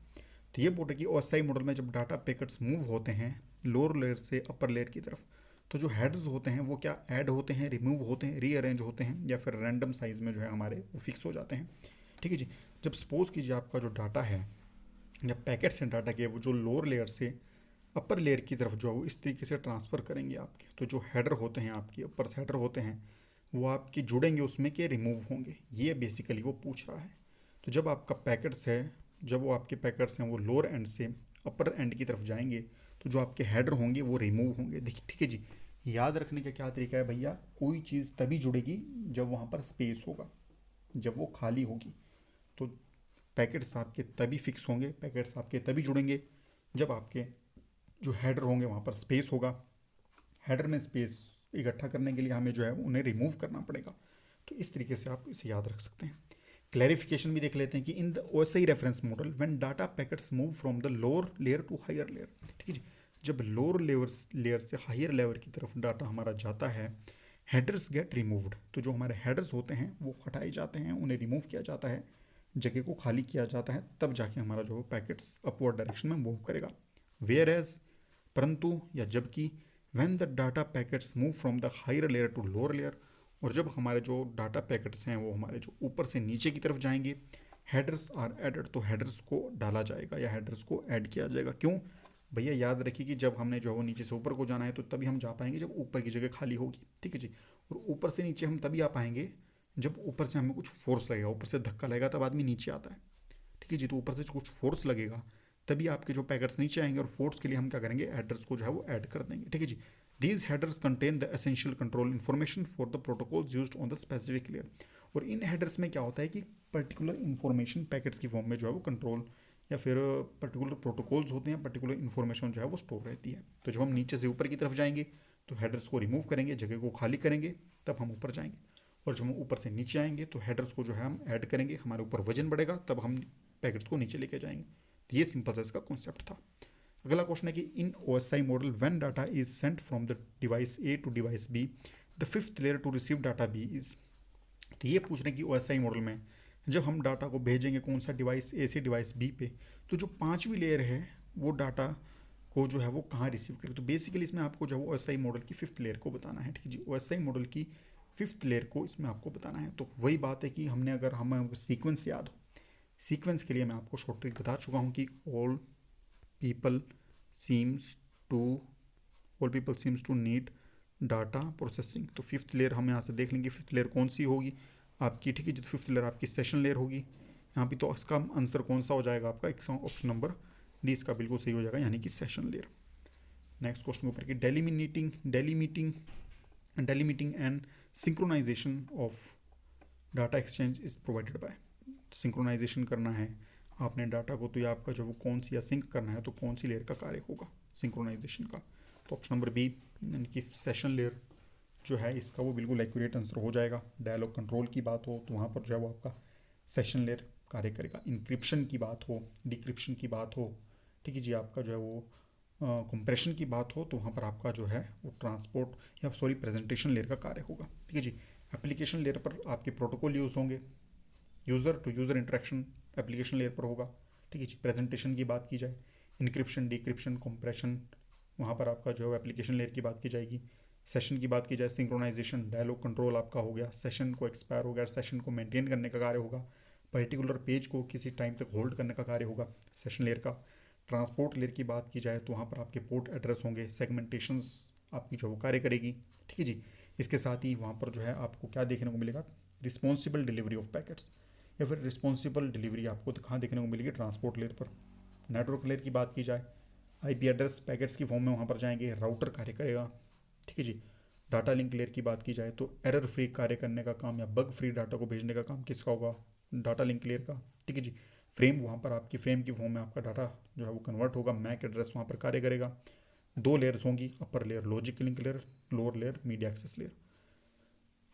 तो ये बोल रहे कि OSI मॉडल में जब डाटा पैकेट्स मूव होते हैं लोअर लेयर से अपर लेयर की तरफ, तो जो हेड्स होते हैं वो क्या ऐड होते हैं, रिमूव होते हैं, रीअरेंज होते हैं, या फिर रैंडम साइज में जो है हमारे वो फिक्स हो जाते हैं। ठीक है जी। जब सपोज कीजिए आपका जो डाटा है, जब पैकेट्स हैं डाटा के, वो जो लोअर लेयर से अपर लेयर की तरफ जो है वो इस तरीके से ट्रांसफ़र करेंगे आपके, तो जो हेडर होते हैं आपके अपर हेडर होते हैं वो आपके जुड़ेंगे उसमें कि रिमूव होंगे, ये बेसिकली वो पूछ रहा है। तो जब आपका पैकेट्स है, जब वो आपके पैकेट्स हैं वो लोअर एंड से अपर एंड की तरफ जाएंगे, तो जो आपके हेडर होंगे वो रिमूव होंगे। देखिए ठीक है जी। याद रखने का क्या तरीका है भैया, कोई चीज़ तभी जुड़ेगी जब वहाँ पर स्पेस होगा, जब वो खाली होगी। तो पैकेट्स आपके तभी फिक्स होंगे, पैकेट्स आपके तभी जुड़ेंगे जब आपके जो हेडर होंगे वहाँ पर स्पेस होगा। हेडर में स्पेस इकट्ठा करने के लिए हमें जो है उन्हें रिमूव करना पड़ेगा। तो इस तरीके से आप इसे याद रख सकते हैं। क्लैरिफिकेशन भी देख लेते हैं कि in the OSI reference model when data packets move from the lower layer to higher layer. ठीक है जी। जब लोअर लेयर से हायर लेयर की तरफ डाटा हमारा जाता है, हेडर्स गेट रिमूव्ड, तो जो हमारे हेडर्स होते हैं वो हटाए जाते हैं, उन्हें रिमूव किया जाता है, जगह को खाली किया जाता है, तब जाके हमारा जो पैकेट्स अपवर्ड डायरेक्शन में मूव करेगा। वेयर एज, परंतु या जबकि, when the data packets move from the higher layer to lower layer, और जब हमारे जो डाटा पैकेट्स हैं वो हमारे जो ऊपर से नीचे की तरफ जाएंगे, हेडर्स आर एडेड, तो हेडर्स को डाला जाएगा या हेडर्स को ऐड किया जाएगा। क्यों भैया, याद रखिए कि जब हमने जो है वो नीचे से ऊपर को जाना है तो तभी हम जा पाएंगे जब ऊपर की जगह खाली होगी। ठीक है जी। और ऊपर से नीचे हम तभी आ पाएंगे जब ऊपर से हमें कुछ फोर्स लगेगा, ऊपर से धक्का लगेगा तब आदमी नीचे आता है। ठीक है जी। तो ऊपर से कुछ फोर्स लगेगा तभी आपके जो पैकेट्स नीचे आएंगे, और फोर्स के लिए हम क्या करेंगे, हेडर्स को जो है वो ऐड कर देंगे। ठीक है जी। These headers contain the essential control information for the protocols used on the specific layer. और इन हेडर्स में क्या होता है कि पर्टिकुलर इन्फॉर्मेशन पैकेट्स की फॉर्म में जो है वो कंट्रोल या फिर पर्टिकुलर प्रोटोकॉल्स होते हैं, पर्टिकुलर इन्फॉर्मेशन जो है वो स्टोर रहती है। तो जब हम नीचे से ऊपर की तरफ जाएंगे तो हेडर्स को रिमूव करेंगे, जगह को खाली करेंगे, तब हम ऊपर जाएंगे। और जब हम ऊपर से नीचे आएंगे तो हेडर्स को जो है हम ऐड करेंगे, हमारे ऊपर वजन बढ़ेगा, तब हम पैकेट्स को नीचे लेके जाएंगे। ये सिंपल सा इसका कॉन्सेप्ट था। अगला क्वेश्चन है कि in OSI model when data is sent from the device A to device B, the fifth layer to receive data B is. तो ये पूछ रहे हैं कि OSI मॉडल में जब हम डाटा को भेजेंगे कौन सा डिवाइस ए से डिवाइस बी पे, तो जो पांचवी लेयर है वो डाटा को जो है वो कहाँ रिसीव करे। तो बेसिकली इसमें आपको जो है वो OSI मॉडल की फिफ्थ लेयर को बताना है। ठीक है जी। OSI मॉडल की फिफ्थ लेयर को इसमें आपको बताना है। तो वही बात है कि हमने अगर हमें सीक्वेंस याद हो, सीक्वेंस के लिए मैं आपको शॉर्ट ट्रिक बता चुका हूँ कि all people seems to all people seems to need data processing. तो फिफ्थ लेयर हम यहाँ से देख लेंगे फिफ्थ लेयर कौन सी होगी आपकी। ठीक है जी। तो फिफ्थ लेयर आपकी सेशन लेयर होगी यहाँ पे। तो इसका आंसर कौन सा हो जाएगा आपका, एक ऑप्शन नंबर डी इसका बिल्कुल सही हो जाएगा, यानी कि सेशन लेयर। नेक्स्ट क्वेश्चन के ऊपर कि delimiting and synchronisation of data exchange is provided by. Synchronisation करना है आपने डाटा को, तो ये आपका जो वो कौन सी या सिंक करना है तो कौन सी लेयर का कार्य होगा सिंक्रोनाइजेशन का। तो ऑप्शन नंबर बी यानी कि सेशन लेयर जो है इसका वो बिल्कुल एक्यूरेट आंसर हो जाएगा। डायलॉग कंट्रोल की बात हो तो वहाँ पर जो है वो आपका सेशन लेयर कार्य करेगा। इंक्रिप्शन की बात हो, डिक्रिप्शन की बात हो, ठीक है जी, आपका जो है वो कंप्रेशन की बात हो तो वहाँ पर आपका जो है वो ट्रांसपोर्ट या सॉरी प्रेजेंटेशन लेयर का कार्य होगा। ठीक है जी। एप्लीकेशन लेयर पर आपके प्रोटोकॉल यूज़ होंगे, user to user interaction application layer पर होगा। ठीक है जी। प्रेजेंटेशन की बात की जाए, इनक्रिप्शन डिक्रिप्शन कंप्रेशन, वहाँ पर आपका जो है एप्लीकेशन लेयर की बात की जाएगी। सेशन की बात की जाए, सिंक्रोनाइजेशन डायलॉग कंट्रोल आपका हो गया, सेशन को एक्सपायर हो गया, सेशन को मेंटेन करने का कार्य होगा, पर्टिकुलर पेज को किसी टाइम तक होल्ड करने का कार्य होगा सेशन लेयर का। ट्रांसपोर्ट लेयर की बात की जाए तो वहाँ पर आपके पोर्ट एड्रेस होंगे, सेगमेंटेशंस आपकी जो वो कार्य करेगी। ठीक है जी। इसके साथ ही वहाँ पर जो है आपको क्या देखने को मिलेगा, रिस्पॉन्सिबल डिलीवरी ऑफ पैकेट्स या फिर रिस्पॉन्सिबल डिलीवरी आपको कहाँ देखने को मिलेगी, ट्रांसपोर्ट लेयर पर। नेटवर्क लेयर की बात की जाए, IP एड्रेस पैकेट्स की फॉर्म में वहाँ पर जाएंगे, राउटर कार्य करेगा। ठीक है जी। डाटा लिंक लेयर की बात की जाए तो एरर फ्री कार्य करने का काम या बग फ्री डाटा को भेजने का काम किसका होगा, डाटा लिंक लेयर का। ठीक है जी। फ्रेम, वहाँ पर आपकी फ्रेम की फॉर्म में आपका डाटा जो है वो कन्वर्ट होगा, मैक एड्रेस वहाँ पर कार्य करेगा। दो लेयर्स होंगी, upper layer logic link layer, lower layer media access layer.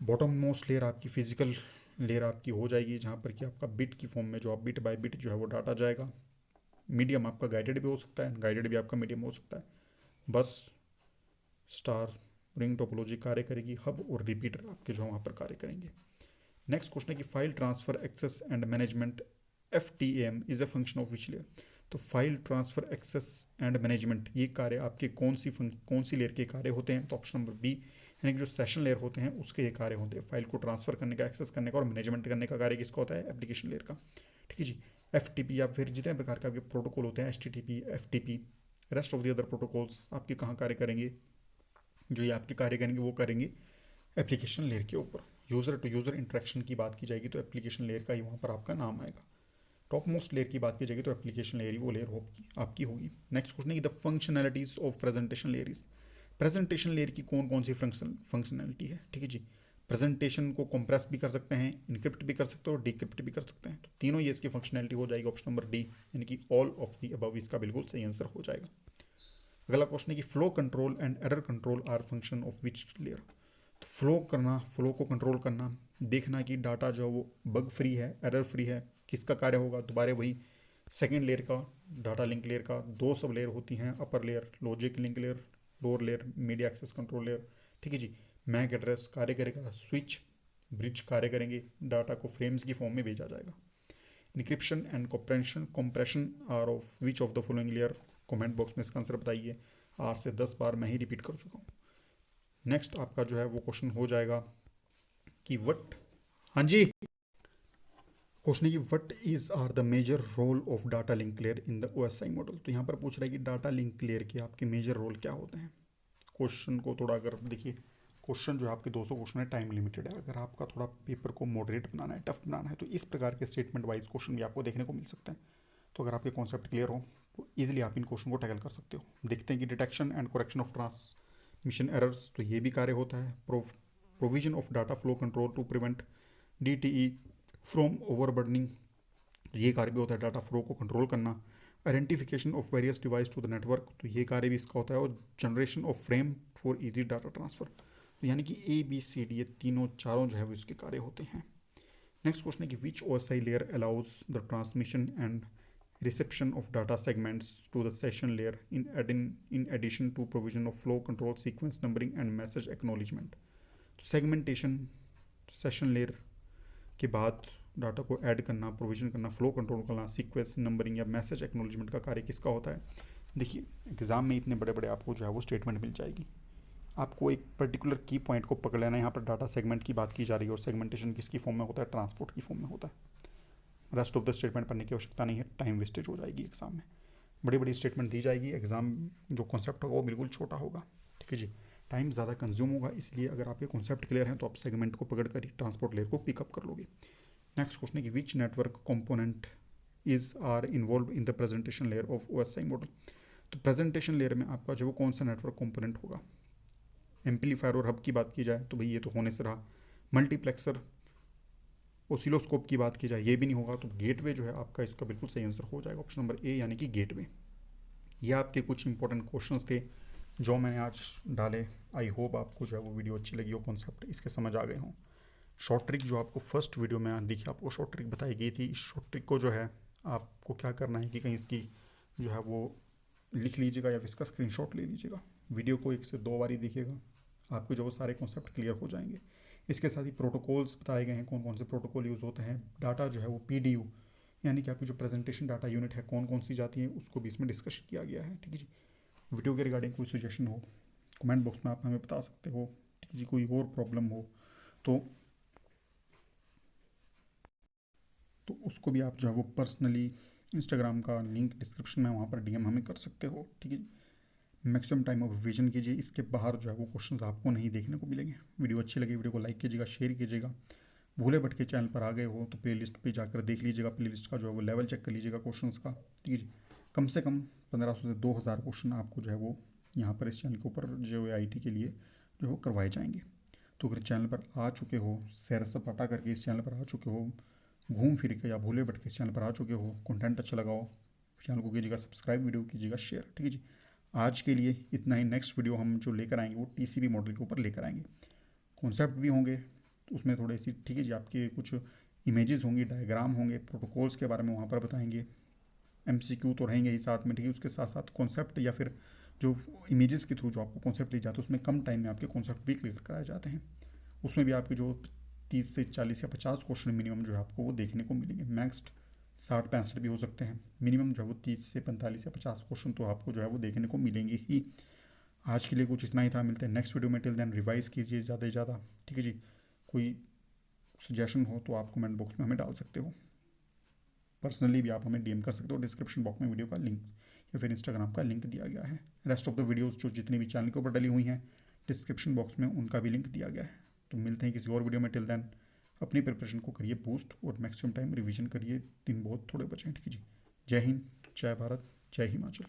Bottom most layer आपकी फिजिकल लेयर आपकी हो जाएगी, जहाँ पर कि आपका बिट की फॉर्म में जो आप बिट बाय बिट जो है वो डाटा जाएगा। मीडियम आपका गाइडेड भी हो सकता है, गाइडेड भी आपका मीडियम हो सकता है। बस स्टार रिंग टोपोलॉजी कार्य करेगी, हब और रिपीटर आपके जो वहाँ पर कार्य करेंगे। नेक्स्ट क्वेश्चन है कि file transfer access and management FTAM is a function of which layer. तो file transfer access and management ये कार्य आपके कौन सी लेयर के कार्य होते हैं? तो ऑप्शन नंबर बी, यानी कि जो सेशन लेयर होते हैं उसके ये कार्य होते हैं। फाइल को ट्रांसफर करने का, एक्सेस करने का और मैनेजमेंट करने का कार्य किसका होता है? एप्लीकेशन लेयर का। ठीक है जी। FTP या फिर जितने प्रकार के आपके प्रोटोकॉल होते हैं, HTTP, FTP, rest of the other protocols आपके कहाँ कार्य करेंगे? जो ये आपके कार्य करेंगे वो करेंगे एप्लीकेशन लेयर के ऊपर। यूज़र टू यूज़र इंटरेक्शन की बात की जाएगी तो एप्लीकेशन लेयर का ही वहाँ पर आपका नाम आएगा। टॉप मोस्ट लेयर की बात की जाएगी तो एप्लीकेशन लेयर ही वो लेयर आपकी होगी। नेक्स्ट क्वेश्चन है कि the functionalities of presentation layer is. Presentation layer की कौन कौन सी फंक्शनैलिटी है? ठीक है जी। प्रेजेंटेशन को कंप्रेस भी कर सकते हैं, इनक्रिप्ट भी कर सकते हैं और डिक्रिप्ट भी कर सकते हैं। तो तीनों ये इसकी फंक्शनैलिटी हो जाएगी। ऑप्शन नंबर डी, यानी कि ऑल ऑफ दी अबव इसका बिल्कुल सही आंसर हो जाएगा। अगला क्वेश्चन है कि flow control and error control are function of which layer. तो फ्लो करना, फ्लो को कंट्रोल करना, देखना कि डाटा जो है वो बग फ्री है, एरर फ्री है, किसका कार्य होगा? दोबारा वही सेकेंड लेयर का, डाटा लिंक लेयर का। दो सब लेयर होती हैं, upper layer logic link layer, lower layer media access control layer. ठीक है जी। मैक एड्रेस कार्य करेगा, स्विच ब्रिज कार्य करेंगे, डाटा को फ्रेम्स की फॉर्म में भेजा जाएगा। Encryption and compression are of which of the following layer? Comment box में इसका आंसर बताइए। 8 से 10 बार मैं ही रिपीट कर चुका हूँ। नेक्स्ट आपका जो है वो क्वेश्चन हो जाएगा कि वट, हाँ जी, क्वेश्चन है कि what is are the major role of data link layer in the OSI model. तो यहाँ पर पूछ रहा है कि डाटा लिंक लेयर के आपके मेजर रोल क्या होते हैं। क्वेश्चन को थोड़ा अगर देखिए, क्वेश्चन जो है आपके 200 क्वेश्चन है, टाइम लिमिटेड है। अगर आपका थोड़ा पेपर को मॉडरेट बनाना है, टफ बनाना है, तो इस प्रकार के स्टेटमेंट वाइज क्वेश्चन भी आपको देखने को मिल सकते हैं। तो अगर आपके कॉन्सेप्ट क्लियर हो तो ईजिली आप इन क्वेश्चन को टैकल कर सकते हो। देखते हैं कि detection and correction of transmission errors, तो ये भी कार्य होता है। Provision of data flow control to prevent DTE from overburdening, ये कार्य भी होता है डाटा फ्लो को कंट्रोल करना। Identification of various device to the network, तो ये कार्य भी इसका होता है। और generation of frame for easy data transfer, तो यानी कि ABCD ये तीनों चारों जो है वो इसके कार्य होते हैं। नेक्स्ट क्वेश्चन है कि विच OSI layer allows the transmission and reception of data segments to the session layer in addition to provision of flow control, sequence numbering and message acknowledgement। तो सेगमेंटेशन सेशन लेयर के बाद data को add करना, provision करना, flow control करना, sequence numbering या message acknowledgement का कार्य किसका होता है? देखिए एग्जाम में इतने बड़े बड़े आपको जो है वो स्टेटमेंट मिल जाएगी, आपको एक पर्टिकुलर की पॉइंट को पकड़ लेना है। यहाँ पर डाटा सेगमेंट की बात की जा रही है और सेगमेंटेशन किसकी फॉर्म में होता है? ट्रांसपोर्ट की फॉर्म में होता है। रेस्ट ऑफ द स्टेटमेंट पढ़ने की आवश्यकता नहीं है, टाइम वेस्टेज हो जाएगी एग्जाम में। बड़ी बड़ी स्टेटमेंट दी जाएगी, एग्जाम जो कॉन्सेप्ट होगा वो बिल्कुल छोटा होगा। ठीक है जी। टाइम ज़्यादा कंज्यूम होगा, इसलिए अगर आपके कॉन्सेप्ट क्लियर हैं तो आप सेगमेंट को पकड़ कर ही ट्रांसपोर्ट लेयर को पिकअप कर लोगे। नेक्स्ट क्वेश्चन है कि which network component is are involve in the presentation layer of OSI model. तो प्रेजेंटेशन लेयर में आपका जो वो कौन सा नेटवर्क कंपोनेंट होगा? एम्पलीफायर और हब की बात की जाए तो भाई ये तो होने से रहा। मल्टीप्लेक्सर, ओसिलोस्कोप की बात की जाए ये भी नहीं होगा। तो गेटवे जो है आपका इसका बिल्कुल सही आंसर हो जाएगा, ऑप्शन नंबर ए, यानी कि गेटवे। ये आपके कुछ इंपॉर्टेंट क्वेश्चंस थे जो मैंने आज डाले। आई होप आपको जो है वो वीडियो अच्छी लगी हो, कॉन्सेप्ट इसके समझ आ गए हों। शॉर्ट ट्रिक जो आपको फर्स्ट वीडियो में देखिए आपको शॉर्ट ट्रिक बताई गई थी, इस शॉर्ट ट्रिक को जो है आपको क्या करना है कि कहीं इसकी जो है वो लिख लीजिएगा या फिर इसका स्क्रीनशॉट ले लीजिएगा। वीडियो को 1 से 2 बार ही देखिएगा, आपको जो वो सारे कॉन्सेप्ट क्लियर हो जाएंगे। इसके साथ ही प्रोटोकॉल्स बताए गए हैं, कौन कौन से प्रोटोकॉल यूज़ होते हैं। डाटा जो है वो PDU यानी कि आपकी जो प्रेजेंटेशन डाटा यूनिट है कौन कौन सी जाती है उसको भी इसमें डिस्कस किया गया है। ठीक है जी। वीडियो के रिगार्डिंग कोई सजेशन हो कमेंट बॉक्स में आप हमें बता सकते हो। ठीक है जी। कोई और प्रॉब्लम हो तो उसको भी आप जो है वो पर्सनली इंस्टाग्राम का लिंक डिस्क्रिप्शन में वहाँ पर DM हमें कर सकते हो। ठीक है। मैक्सिमम टाइम ऑफ विजन कीजिए, इसके बाहर जो है वो क्वेश्चंस आपको नहीं देखने को मिलेंगे। वीडियो अच्छी लगी वीडियो को लाइक कीजिएगा, शेयर कीजिएगा। भूले भटके चैनल पर आ गए हो तो प्लेलिस्ट पे जाकर देख लीजिएगा, प्लेलिस्ट का जो है वो लेवल चेक कर लीजिएगा क्वेश्चंस का। ठीक है जी। कम से कम 1500 से 2000 क्वेश्चन आपको जो है वो यहाँ पर इस चैनल के ऊपर जो है IT के लिए जो है वो करवाए जाएंगे। तो अगर चैनल पर आ चुके हो, सैर सपाटा करके इस चैनल पर आ चुके हो, घूम फिर के या भूले भटके इस चैनल पर आ चुके हो, कंटेंट अच्छा लगा हो, चैनल को कीजिएगा सब्सक्राइब, वीडियो कीजिएगा शेयर। ठीक है जी। आज के लिए इतना ही। नेक्स्ट वीडियो हम जो लेकर आएंगे वो TCP मॉडल के ऊपर लेकर आएंगे, कॉन्सेप्ट भी होंगे, उसमें थोड़े सी ठीक है जी आपके कुछ इमेजेस होंगी, डायग्राम होंगे, प्रोटोकॉल्स के बारे में वहाँ पर बताएंगे, एमसीक्यू तो रहेंगे ही साथ में, ठीक है। उसके साथ साथ कॉन्सेप्ट या फिर जो इमेजेस के थ्रू जो आपको कॉन्सेप्ट दी जाते हैं उसमें कम टाइम में आपके कॉन्सेप्ट भी क्लियर कराए जाते हैं। उसमें भी आपके जो 30 से 40 या 50 क्वेश्चन मिनिमम जो है आपको वो देखने को मिलेंगे। मैक्स 60-65 भी हो सकते हैं, मिनिमम जो है वो 30 से 45 या 50 क्वेश्चन तो आपको जो है वो देखने को मिलेंगे ही। आज के लिए कुछ इतना ही था, मिलते हैं नेक्स्ट वीडियो में। टिल देन रिवाइज कीजिए ज़्यादा से ज़्यादा, ठीक है जी। कोई सजेशन हो तो आप कमेंट बॉक्स में हमें डाल सकते हो, पर्सनली भी आप हमें डीएम कर सकते हो। डिस्क्रिप्शन बॉक्स में वीडियो का लिंक या फिर इंस्टाग्राम का लिंक दिया गया है। रेस्ट ऑफ द वीडियोस जो जितनी भी चैनल के ऊपर डली हुई हैं डिस्क्रिप्शन बॉक्स में उनका भी लिंक दिया गया है। तो मिलते हैं किसी और वीडियो में। टिल देन अपनी प्रिपरेशन को करिए बूस्ट और मैक्सिमम टाइम रिवीजन करिए, दिन बहुत थोड़े बचे हैं, ठीक है जी। जय हिंद, जय भारत, जय हिमाचल।